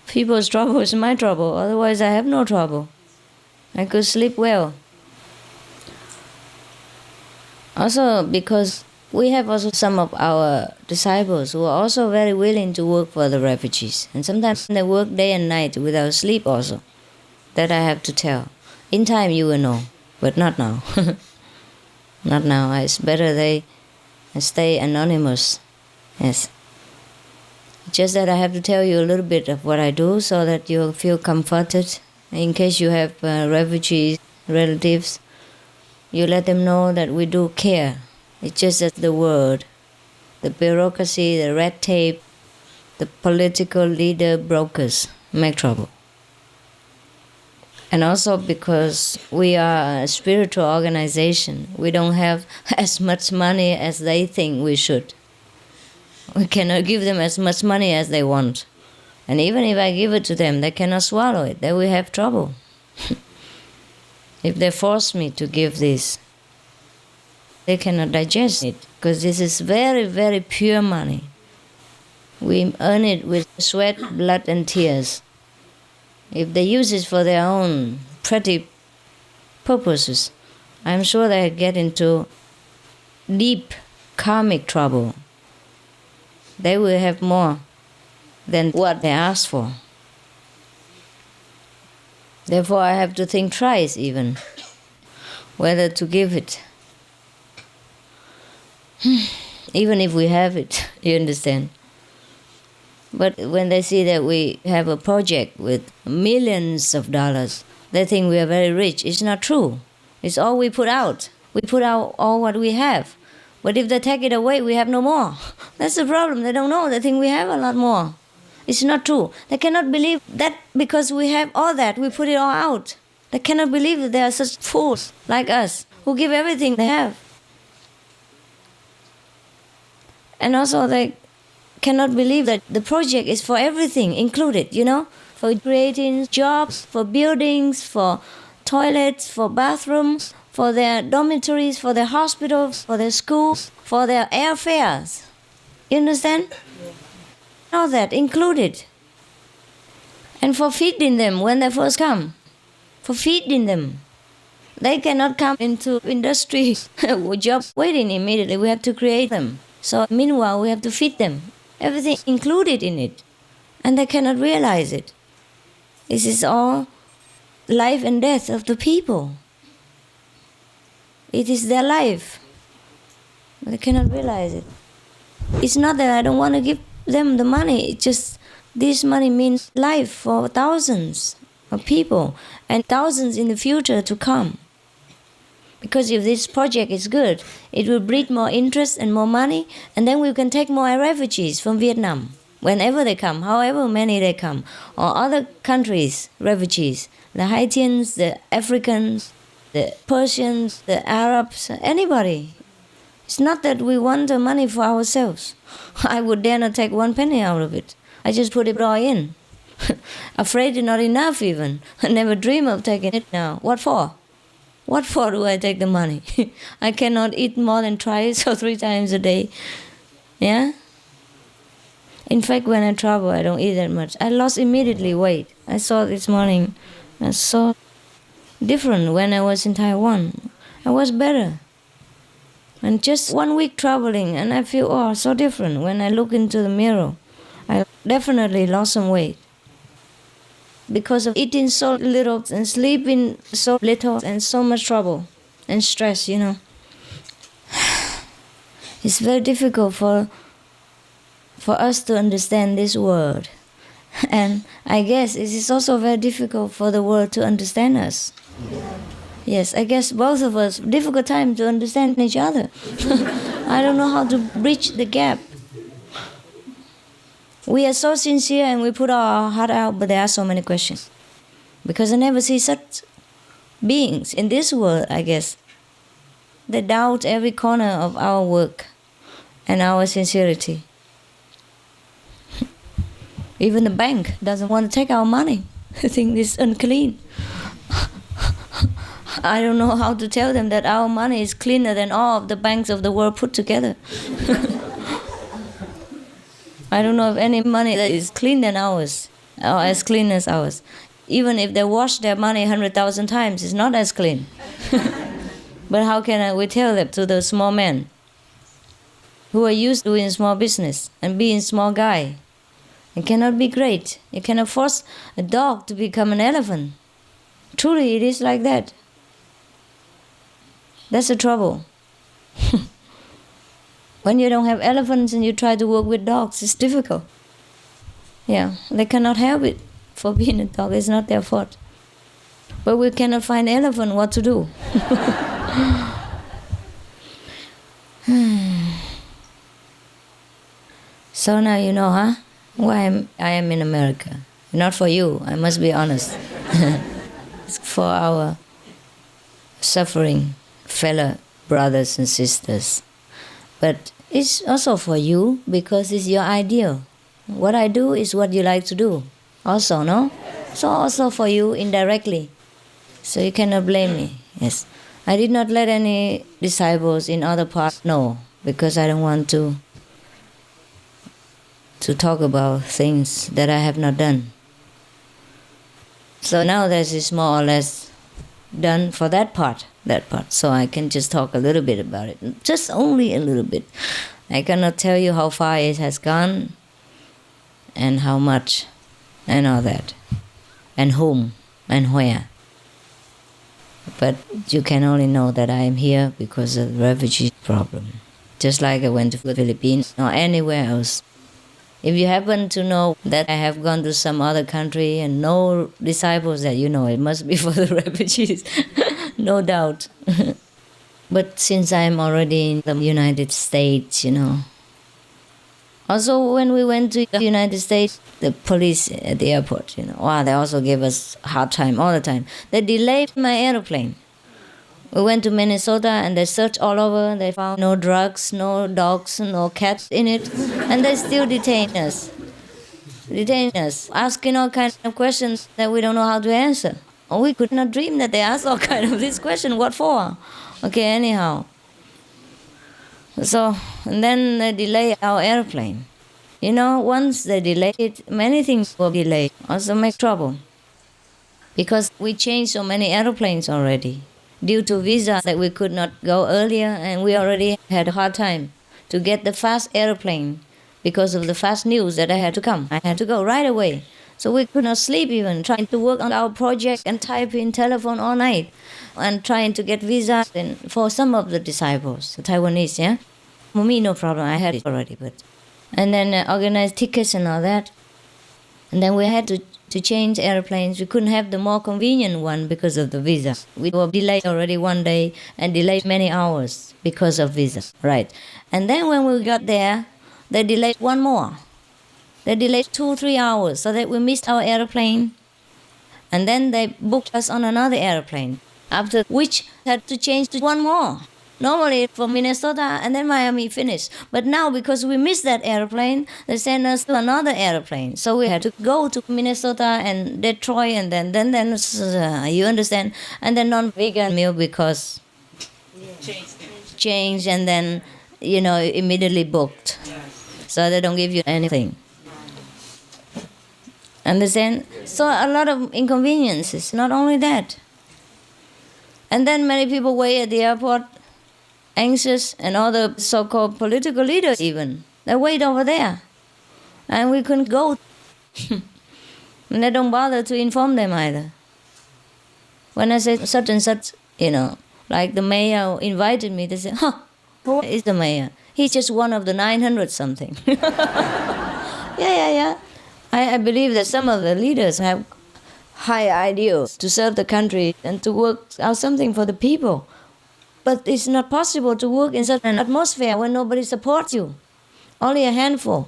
People's trouble is my trouble. Otherwise, I have no trouble. I could sleep well. Also, because we have also some of our disciples who are also very willing to work for the refugees. And sometimes they work day and night without sleep also. That I have to tell. In time you will know, but not now. Not now. It's better they stay anonymous. Yes. Just that I have to tell you a little bit of what I do so that you feel comforted. In case you have refugee relatives, you let them know that we do care. It's just that the word, the bureaucracy, the red tape, the political leader brokers make trouble. And also because we are a spiritual organization, we don't have as much money as they think we should. We cannot give them as much money as they want. And even if I give it to them, they cannot swallow it. They will have trouble. If they force me to give this, they cannot digest it, because this is very, very pure money. We earn it with sweat, blood, and tears. If they use it for their own pretty purposes, I'm sure they get into deep karmic trouble. They will have more than what they ask for. Therefore, I have to think twice even whether to give it. Even if we have it, you understand. But when they see that we have a project with millions of dollars, they think we are very rich. It's not true. It's all we put out. We put out all what we have. But if they take it away, we have no more. That's the problem. They don't know. They think we have a lot more. It's not true. They cannot believe that because we have all that, we put it all out. They cannot believe that there are such fools like us who give everything they have. And also they cannot believe that the project is for everything included, for creating jobs, for buildings, for toilets, for bathrooms, for their dormitories, for their hospitals, for their schools, for their airfares. You understand? All that included. And for feeding them when they first come. For feeding them. They cannot come into industry jobs waiting immediately. We have to create them. So meanwhile, we have to feed them. Everything included in it. And they cannot realize it. This is all life and death of the people. It is their life. They cannot realize it. It's not that I don't want to give them the money. It's just this money means life for thousands of people and thousands in the future to come. Because if this project is good, it will breed more interest and more money, and then we can take more refugees from Vietnam whenever they come, however many they come, or other countries, refugees, the Haitians, the Africans, the Persians, the Arabs, anybody. It's not that we want the money for ourselves. I would dare not take one penny out of it. I just put it all in. Afraid it's not enough even. I never dream of taking it now. What for? What for do I take the money? I cannot eat more than twice or 3 times a day. Yeah? In fact, when I travel, I don't eat that much. I lost immediately weight. I saw this morning. I saw different when I was in Taiwan. I was better. And just 1 week traveling, and I feel, oh, so different. When I look into the mirror, I definitely lost some weight. Because of eating so little and sleeping so little and so much trouble and stress, you know. It's very difficult for us to understand this world. And I guess it is also very difficult for the world to understand us. Yes, I guess both of us, difficult time to understand each other. I don't know how to bridge the gap. We are so sincere and we put our heart out, but there are so many questions. Because I never see such beings in this world, I guess. They doubt every corner of our work and our sincerity. Even the bank doesn't want to take our money. They think it's unclean. I don't know how to tell them that our money is cleaner than all of the banks of the world put together. I don't know of any money that is clean than ours, or as clean as ours. Even if they wash their money 100,000 times, it's not as clean. But how can we tell that to the small men who are used to doing small business and being small guy? It cannot be great. You cannot force a dog to become an elephant. Truly, it is like that. That's the trouble. When you don't have elephants and you try to work with dogs, it's difficult. Yeah, they cannot help it for being a dog. It's not their fault. But we cannot find elephant what to do. So now you know, huh? Why I am in America. Not for you, I must be honest. It's for our suffering fellow brothers and sisters. But it's also for you because it's your ideal. What I do is what you like to do. Also, no? So also for you indirectly. So you cannot blame me. Yes. I did not let any disciples in other parts know because I don't want to talk about things that I have not done. So now this is more or less done for that part. So I can just talk a little bit about it. Just only a little bit. I cannot tell you how far it has gone and how much and all that. And whom and where. But you can only know that I am here because of the refugee problem. Just like I went to the Philippines or anywhere else. If you happen to know that I have gone to some other country and no disciples that you know, it must be for the refugees. No doubt. But since I'm already in the United States, you know. Also, when we went to the United States, the police at the airport, you know, wow, they also gave us a hard time all the time. They delayed my airplane. We went to Minnesota and they searched all over. They found no drugs, no dogs, no cats in it. And they still detained us. Asking all kinds of questions that we don't know how to answer. Or we could not dream that they asked all kinds of this question. What for? Okay, anyhow. So, and then they delay our airplane. You know, once they delay it, many things will delay. Also make trouble. Because we changed so many airplanes already. Due to visa that we could not go earlier, and we already had a hard time to get the fast airplane because of the fast news that I had to come. I had to go right away. So we could not sleep even, trying to work on our project and type in telephone all night and trying to get visas for some of the disciples, the Taiwanese, yeah? For me, no problem. I had it already, but and then organize tickets and all that. And then we had to change airplanes. We couldn't have the more convenient one because of the visa. We were delayed already one day and delayed many hours because of visa, right? And then when we got there, they delayed one more. They delayed 2-3 hours so that we missed our airplane. And then they booked us on another airplane, after which had to change to one more. Normally from Minnesota and then Miami finished. But now because we missed that airplane, they sent us to another airplane. So we had to go to Minnesota and Detroit and then you understand? And then non-vegan meal because changed and then, immediately booked. So they don't give you anything. Understand? So a lot of inconveniences, not only that. And then many people wait at the airport, anxious, and all the so-called political leaders even. They wait over there. And we couldn't go. And they don't bother to inform them either. When I say such and such, like the mayor invited me, they say, who is the mayor? He's just one of the 900 something. Yeah. I believe that some of the leaders have high ideals to serve the country and to work out something for the people. But it's not possible to work in such an atmosphere when nobody supports you. Only a handful.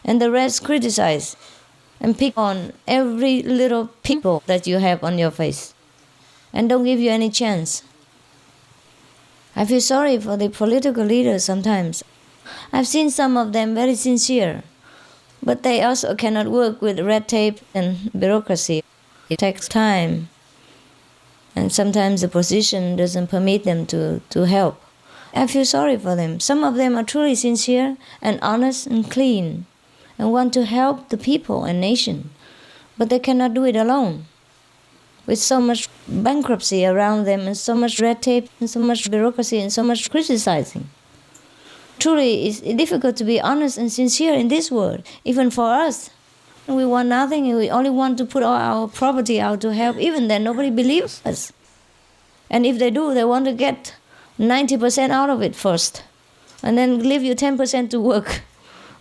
And the rest criticize and pick on every little pimple that you have on your face. And don't give you any chance. I feel sorry for the political leaders sometimes. I've seen some of them very sincere. But they also cannot work with red tape and bureaucracy. It takes time. And sometimes the position doesn't permit them to help. I feel sorry for them. Some of them are truly sincere and honest and clean and want to help the people and nation. But they cannot do it alone. With so much bankruptcy around them and so much red tape and so much bureaucracy and so much criticizing. Truly, it's difficult to be honest and sincere in this world, even for us. We want nothing, and we only want to put all our property out to help. Even then, nobody believes us. And if they do, they want to get 90% out of it first, and then leave you 10% to work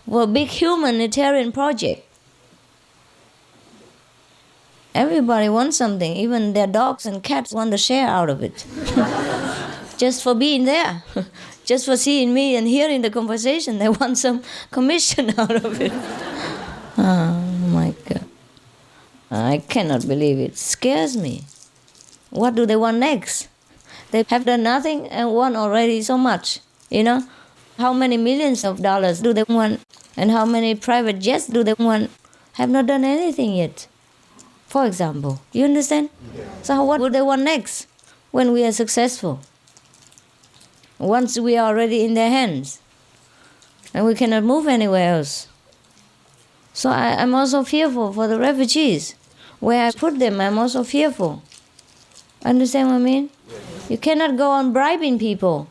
for a big humanitarian project. Everybody wants something, even their dogs and cats want to share out of it. Just for being there. Just for seeing me and hearing the conversation, they want some commission out of it. Oh my God. I cannot believe it. It scares me. What do they want next? They have done nothing and want already so much, How many millions of dollars do they want? And how many private jets do they want? Have not done anything yet. For example, you understand? So what would they want next when we are successful? Once we are already in their hands and we cannot move anywhere else. So I'm also fearful for the refugees. Where I put them, I'm also fearful. Understand what I mean? You cannot go on bribing people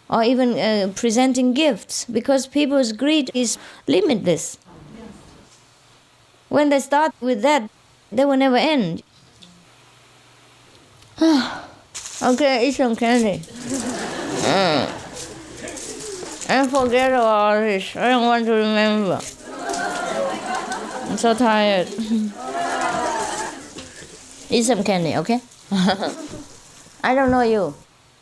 or even presenting gifts because people's greed is limitless. When they start with that, they will never end. Okay, eat some candy. And forget about this. I don't want to remember. I'm so tired. Eat some candy, okay? I don't know you.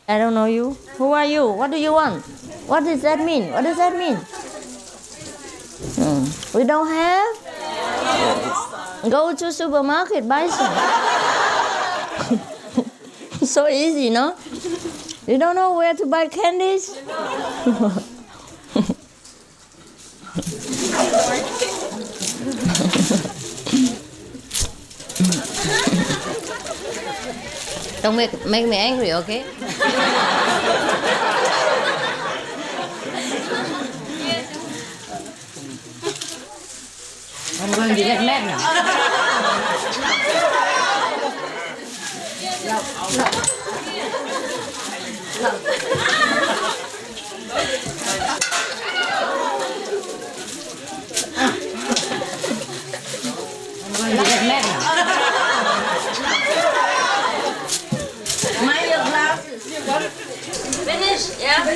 I don't know you. Who are you? What do you want? What does that mean? What does that mean? We don't have? Go to supermarket, buy some. So easy, no? You don't know where to buy candies? Don't make me angry, okay? I'm going to get mad now. No. I'm going to get mad now. Mind your glasses. Finish? Yeah?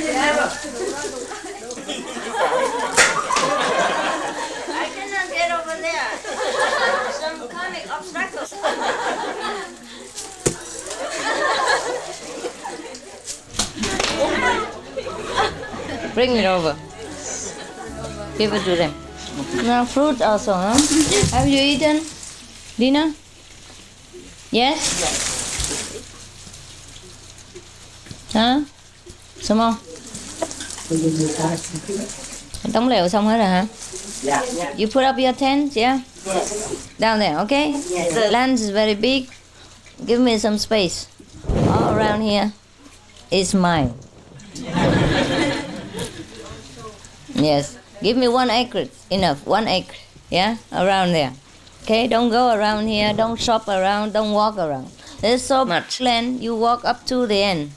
I cannot get over there. Some comic obstacles. Bring it over. Give it to them. Now fruit also, huh? Have you eaten dinner? Yes? Hả? Xong không? Tống lều xong hết rồi hả? You put up your tent, yeah? Down there, okay? The land is very big. Give me some space. All around here is mine. Yes. Give me 1 acre, enough, 1 acre, yeah? Around there. Okay, don't go around here, don't shop around, don't walk around. There's so much land, you walk up to the end.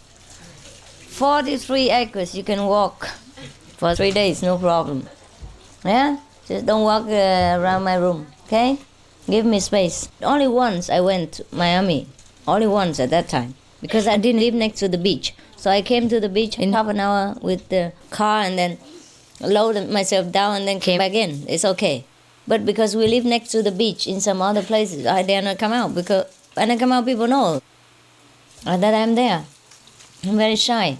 43 acres you can walk for 3 days, no problem. Yeah? Just don't walk around my room, okay? Give me space. Only once I went to Miami, only once at that time, because I didn't live next to the beach. So I came to the beach in half an hour with the car and then loaded myself down and then came back in. It's okay. But because we live next to the beach in some other places, I dare not come out, because when I come out, people know that I'm there. I'm very shy.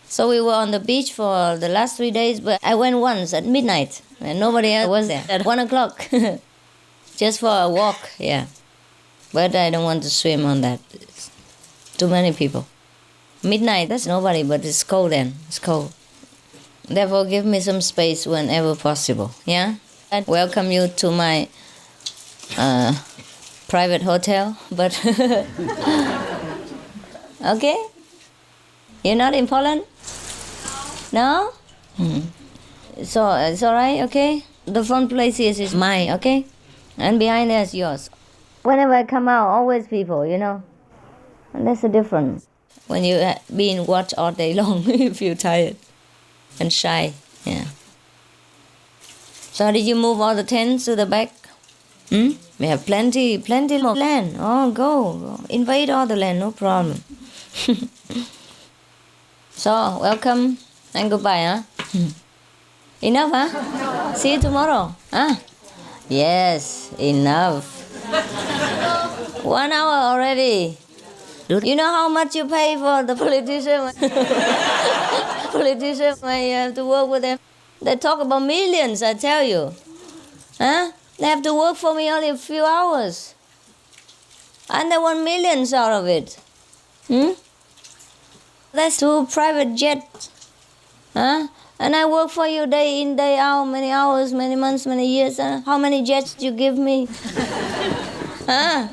So we were on the beach for the last 3 days, but I went once at midnight and nobody else was there. At 1 o'clock, just for a walk, yeah. But I don't want to swim on that. It's too many people. Midnight, that's nobody, but it's cold then. It's cold. Therefore, give me some space whenever possible, yeah? I welcome you to my private hotel, but... Okay? You're not in Poland? No? So, it's all right, okay? The front place is mine, okay? And behind there is yours. Whenever I come out, always people, you know? And that's the difference. When you being watched all day long, you feel tired and shy, yeah. So did you move all the tents to the back? We have plenty more land. Oh, go. Invade all the land, no problem. So, welcome and goodbye, huh? Enough, huh? See you tomorrow, huh? Yes, enough. 1 hour already. You know how much you pay for the politician? Politician, when you have to work with them, they talk about millions, I tell you. Huh? They have to work for me only a few hours. And they want millions out of it. That's 2 private jets. Huh? And I work for you day in, day out, many hours, many months, many years. How many jets do you give me? Huh?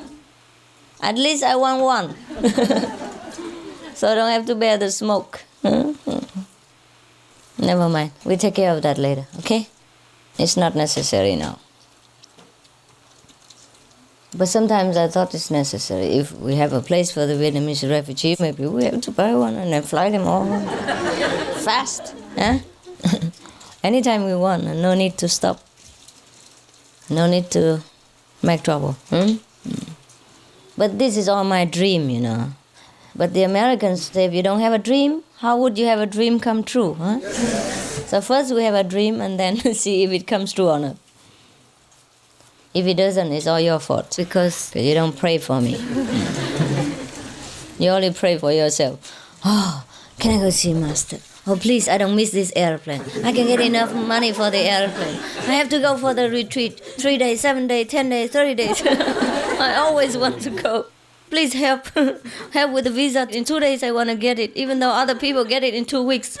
At least I want 1. So I don't have to bear the smoke. Never mind. We take care of that later, okay? It's not necessary now. But sometimes I thought it's necessary. If we have a place for the Vietnamese refugees, maybe we have to buy one and then fly them all fast. Huh? Anytime we want, and no need to stop. No need to make trouble. But this is all my dream, you know. But the Americans say, if you don't have a dream, how would you have a dream come true? Huh? So first we have a dream and then see if it comes true or not. If it doesn't, it's all your fault, because you don't pray for me. You only pray for yourself. Oh, can I go see Master? Oh, please, I don't miss this airplane. I can get enough money for the airplane. I have to go for the retreat. 3 days, 7 days, 10 days, 30 days. I always want to go. Please help. Help with the visa. In 2 days, I want to get it, even though other people get it in 2 weeks.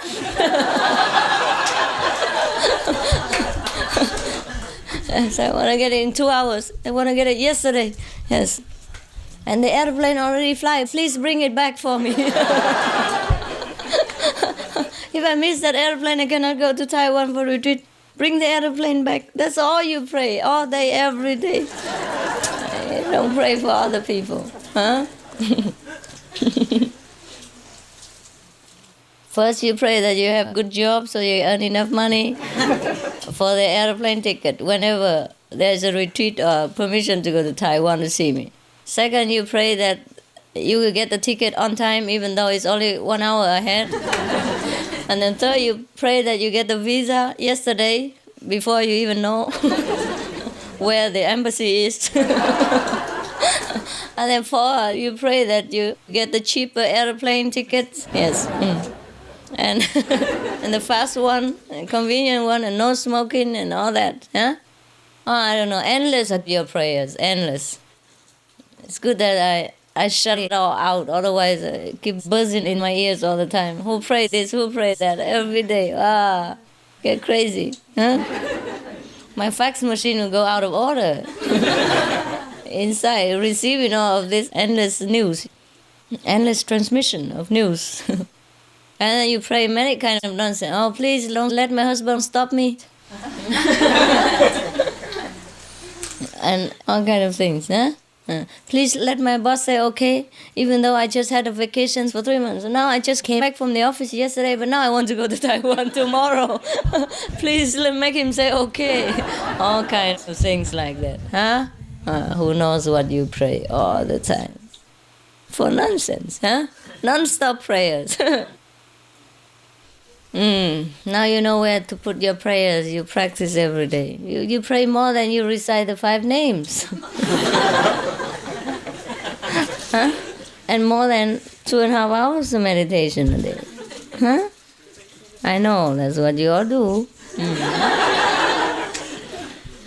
Yes, I want to get it in 2 hours. I want to get it yesterday. Yes. And the airplane already flies. Please bring it back for me. If I miss that airplane, I cannot go to Taiwan for retreat. Bring the airplane back. That's all you pray, all day, every day. Don't pray for other people. Huh? First you pray that you have a good job so you earn enough money for the airplane ticket whenever there's a retreat or permission to go to Taiwan to see me. Second, you pray that you will get the ticket on time even though it's only 1 hour ahead. And then third, you pray that you get the visa yesterday before you even know where the embassy is. And then fourth, you pray that you get the cheaper airplane tickets. Yes. And and the fast one, and convenient one, and no smoking and all that. Huh? Oh, I don't know. Endless are your prayers. Endless. It's good that I shut it all out. Otherwise, it keeps buzzing in my ears all the time. Who prays this? Who prays that? Every day. Get crazy. Huh? My fax machine will go out of order. Inside, receiving all of this endless news. Endless transmission of news. And then you pray many kinds of nonsense. Oh, please don't let my husband stop me. And all kind of things, huh? Please let my boss say okay, even though I just had a vacation for 3 months. Now I just came back from the office yesterday, but now I want to go to Taiwan tomorrow. Please make him say okay. All kinds of things like that, huh? Who knows what you pray all the time? For nonsense, huh? Non-stop prayers. Now you know where to put your prayers. You practice every day. You pray more than you recite the 5 names. Huh? And more than 2.5 hours of meditation a day. Huh? I know, that's what you all do.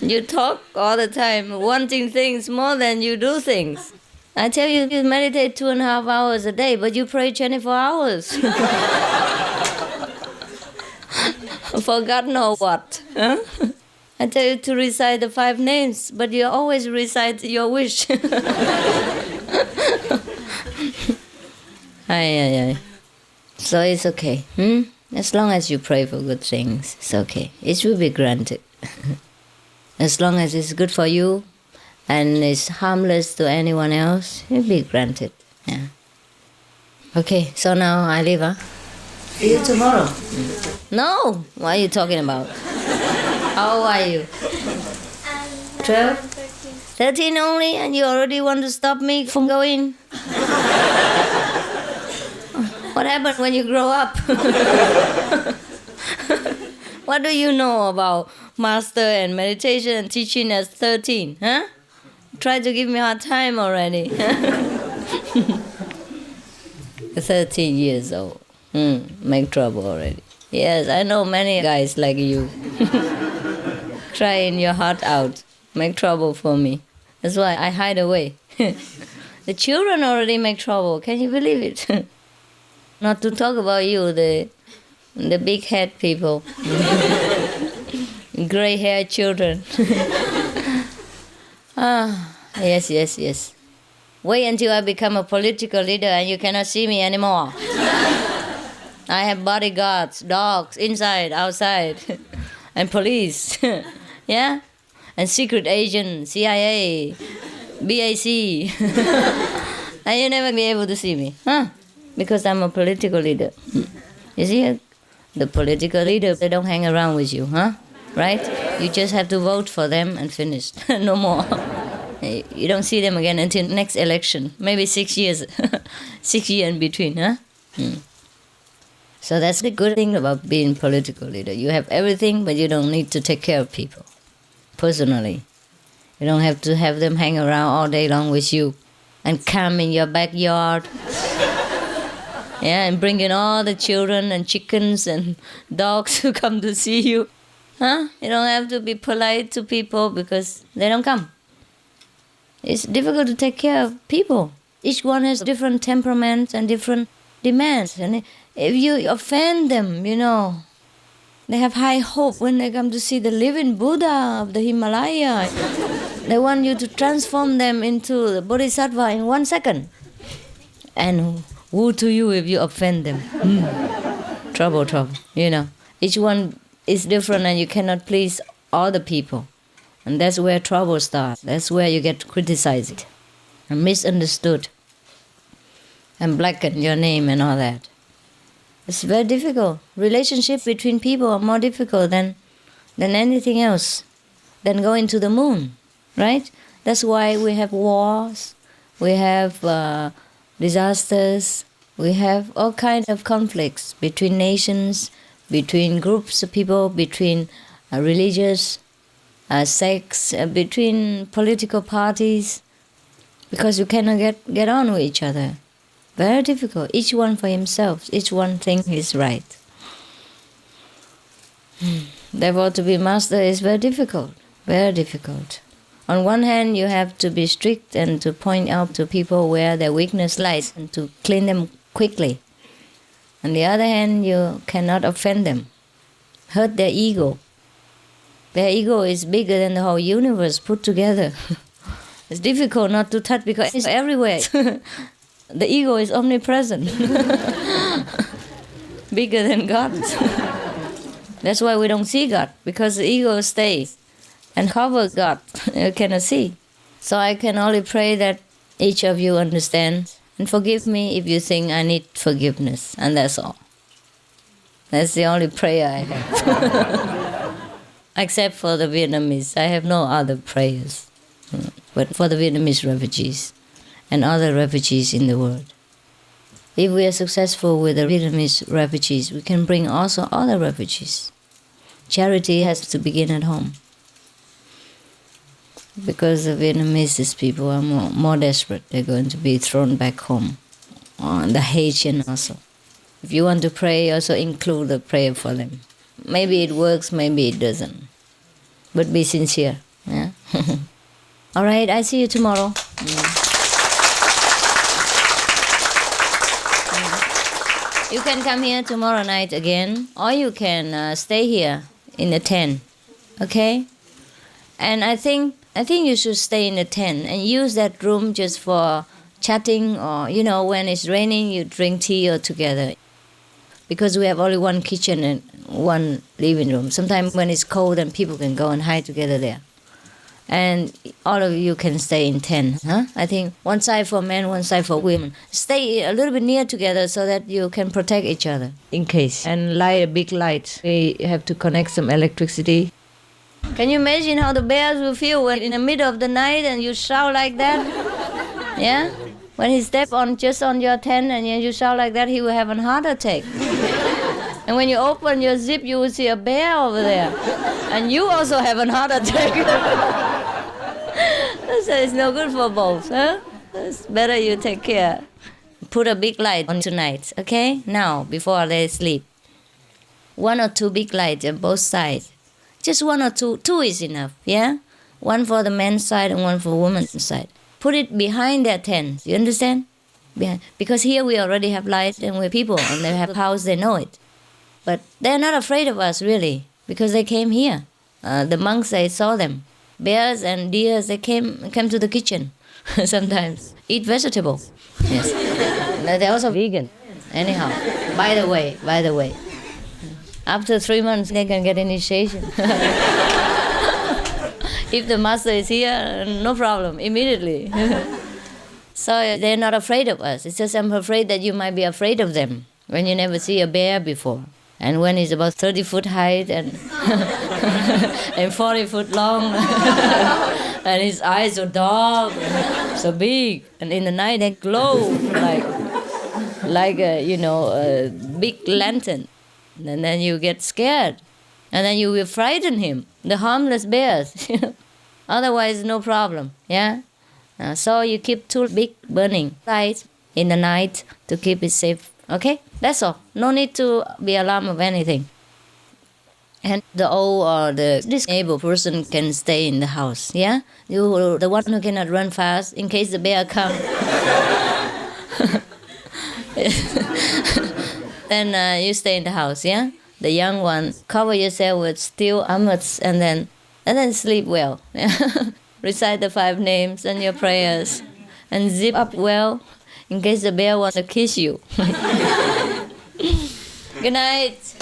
You talk all the time, wanting things more than you do things. I tell you, you meditate 2.5 hours a day, but you pray 24 hours. For God knows what. Huh? I tell you to recite the 5 names, but you always recite your wish. So it's okay. As long as you pray for good things, it's okay. It will be granted. As long as it's good for you and it's harmless to anyone else, it will be granted. Yeah. Okay, so now I leave, huh? See you tomorrow. No, what are you talking about? How old are you? 12? 13 only, and you already want to stop me from going? What happens when you grow up? What do you know about master and meditation and teaching at 13? Huh? Try to give me a hard time already. 13 years old. Make trouble already. Yes, I know many guys like you. Crying your heart out. Make trouble for me. That's why I hide away. The children already make trouble. Can you believe it? Not to talk about you, the big head people. Gray-haired children. Yes. Wait until I become a political leader and you cannot see me anymore. I have bodyguards, dogs, inside, outside, and police. Yeah? And secret agent, CIA, BAC. And you'll never be able to see me, huh? Because I'm a political leader. You see, the political leaders, they don't hang around with you, huh? Right? You just have to vote for them and finish. No more. You don't see them again until next election. Maybe 6 years. 6 years in between, huh? So that's the good thing about being political leader. You have everything, but you don't need to take care of people personally. You don't have to have them hang around all day long with you and come in your backyard. Yeah, and bring in all the children and chickens and dogs who come to see you. Huh? You don't have to be polite to people because they don't come. It's difficult to take care of people. Each one has different temperaments and different demands. And if you offend them, they have high hope when they come to see the living Buddha of the Himalaya. They want you to transform them into the Bodhisattva in 1 second. And woe to you if you offend them. Trouble. Each one is different and you cannot please all the people. And that's where trouble starts. That's where you get criticized and misunderstood and blacken your name and all that. It's very difficult. Relationships between people are more difficult than anything else, than going to the moon, right? That's why we have wars, we have disasters. We have all kinds of conflicts between nations, between groups of people, between religious sects, between political parties, because you cannot get on with each other. Very difficult. Each one for himself. Each one thinks he's right. Therefore, to be master is very difficult. Very difficult. On one hand, you have to be strict and to point out to people where their weakness lies and to clean them quickly. On the other hand, you cannot offend them, hurt their ego. Their ego is bigger than the whole universe put together. It's difficult not to touch because it's everywhere. The ego is omnipresent. Bigger than God. That's why we don't see God, because the ego stays and covers God. You cannot see. So I can only pray that each of you understands and forgive me if you think I need forgiveness, and that's all. That's the only prayer I have. Except for the Vietnamese. I have no other prayers. But for the Vietnamese refugees and other refugees in the world. If we are successful with the Vietnamese refugees, we can bring also other refugees. Charity has to begin at home. Because the Vietnamese people are more desperate, they're going to be thrown back home. The Haitian also. If you want to pray, also include the prayer for them. Maybe it works, maybe it doesn't. But be sincere. Yeah? All right, I see you tomorrow. You can come here tomorrow night again, or you can stay here in the tent. Okay? And I think you should stay in the tent and use that room just for chatting, or when it's raining, you drink tea or together. Because we have only one kitchen and one living room. Sometimes when it's cold, and people can go and hide together there. And all of you can stay in tent. I think one side for men, one side for women. Stay a little bit near together so that you can protect each other in case. And light a big light. We have to connect some electricity. Can you imagine how the bears will feel when in the middle of the night and you shout like that? Yeah? When he steps just on your tent and you shout like that, he will have a heart attack. And when you open your zip, you will see a bear over there. And you also have a heart attack. So it's no good for both, huh? It's better you take care. Put a big light on tonight, okay? Now, before they sleep. 1 or 2 big lights on both sides. Just 1 or 2. 2 is enough, yeah? 1 for the men's side and 1 for the women's side. Put it behind their tents, you understand? Behind. Because here we already have light and we're people and they have a house, they know it. But they're not afraid of us, really, because they came here. The monks, they saw them. Bears and deers, they came to the kitchen sometimes. Eat vegetables. Yes. They're also vegan. Anyhow, by the way, after 3 months, they can get initiation. If the master is here, no problem, immediately. So they're not afraid of us. It's just I'm afraid that you might be afraid of them when you never see a bear before. And when he's about 30 foot height and and 40 foot long, and his eyes are dark, so big, and in the night they glow like a big lantern, and then you get scared, and then you will frighten him. The harmless bears, otherwise no problem. Yeah, so you keep 2 big burning lights in the night to keep it safe. Okay, that's all. No need to be alarmed of anything. And the old or the disabled person can stay in the house, yeah? You, the one who cannot run fast, in case the bear comes. Then you stay in the house, yeah? The young one, cover yourself with steel amulets and then sleep well. Recite the 5 names and your prayers and zip up well. In case the bear wants to kiss you. Good night.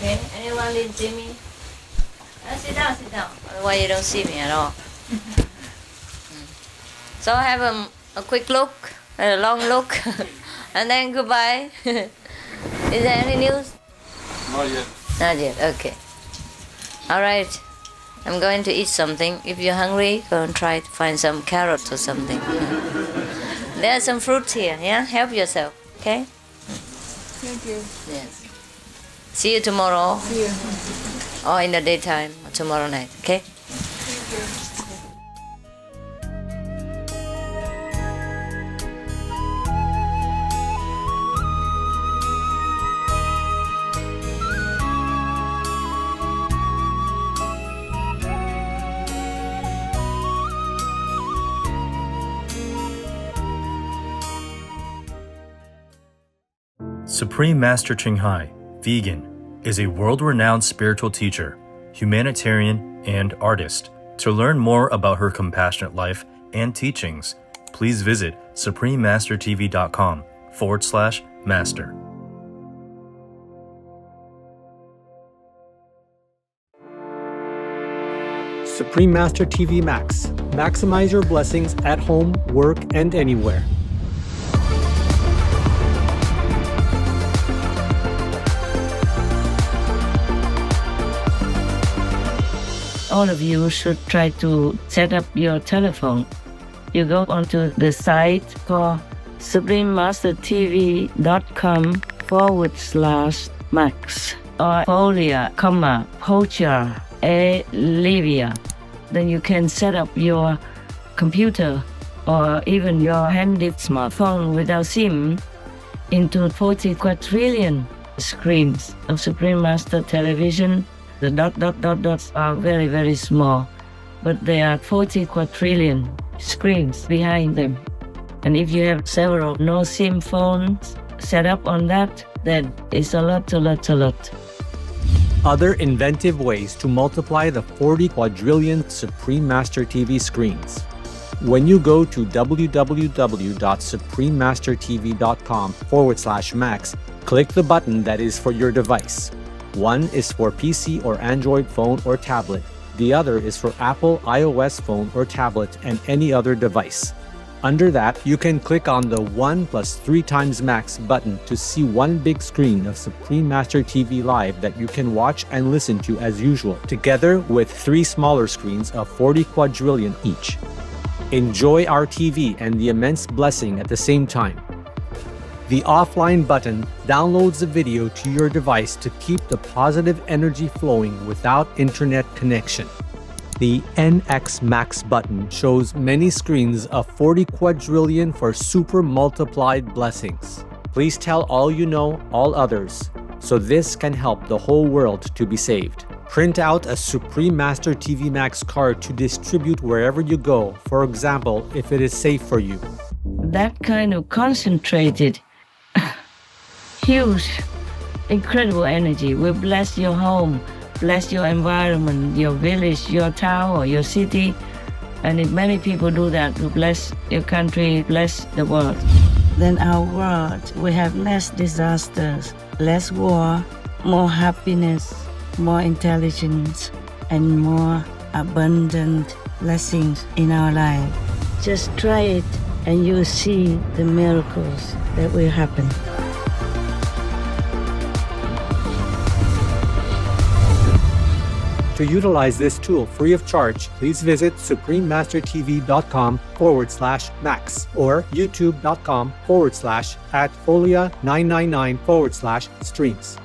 Okay, anyone didn't see me? Sit down. Otherwise you don't see me at all. So have a quick look, a long look, and then goodbye. Is there any news? Not yet. Not yet, okay. Alright, I'm going to eat something. If you're hungry, go and try to find some carrots or something. There are some fruits here, yeah? Help yourself, okay? Thank you. Yes. See you tomorrow. See you. Or in the daytime, or tomorrow night, okay? Supreme Master Ching Hai, vegan, is a world-renowned spiritual teacher, humanitarian, and artist. To learn more about her compassionate life and teachings, please visit suprememastertv.com/master. Supreme Master TV Max. Maximize your blessings at home, work, and anywhere. All of you should try to set up your telephone. You go onto the site called suprememastertv.com/max or folia, pocha, livia. Then you can set up your computer or even your handy smartphone without SIM into 40 quadrillion screens of Supreme Master Television. The dots are very, very small, but there are 40 quadrillion screens behind them. And if you have several no-SIM phones set up on that, then it's a lot. Other inventive ways to multiply the 40 quadrillion Supreme Master TV screens. When you go to www.suprememastertv.com/max, click the button that is for your device. One is for PC or Android phone or tablet. The other is for Apple iOS phone or tablet and any other device. Under that, you can click on the 1 + 3 times max button to see one big screen of Supreme Master TV Live that you can watch and listen to as usual, together with 3 smaller screens of 40 quadrillion each. Enjoy our TV and the immense blessing at the same time. The offline button downloads the video to your device to keep the positive energy flowing without internet connection. The NX Max button shows many screens of 40 quadrillion for super multiplied blessings. Please tell all you know, all others, so this can help the whole world to be saved. Print out a Supreme Master TV Max card to distribute wherever you go, for example, if it is safe for you. That kind of concentrated, huge, incredible energy will bless your home, bless your environment, your village, your town, or your city. And if many people do that, to bless your country, bless the world. Then our world will have less disasters, less war, more happiness, more intelligence, and more abundant blessings in our life. Just try it and you'll see the miracles that will happen. To utilize this tool free of charge, please visit suprememastertv.com/max or youtube.com/@folia999/streams.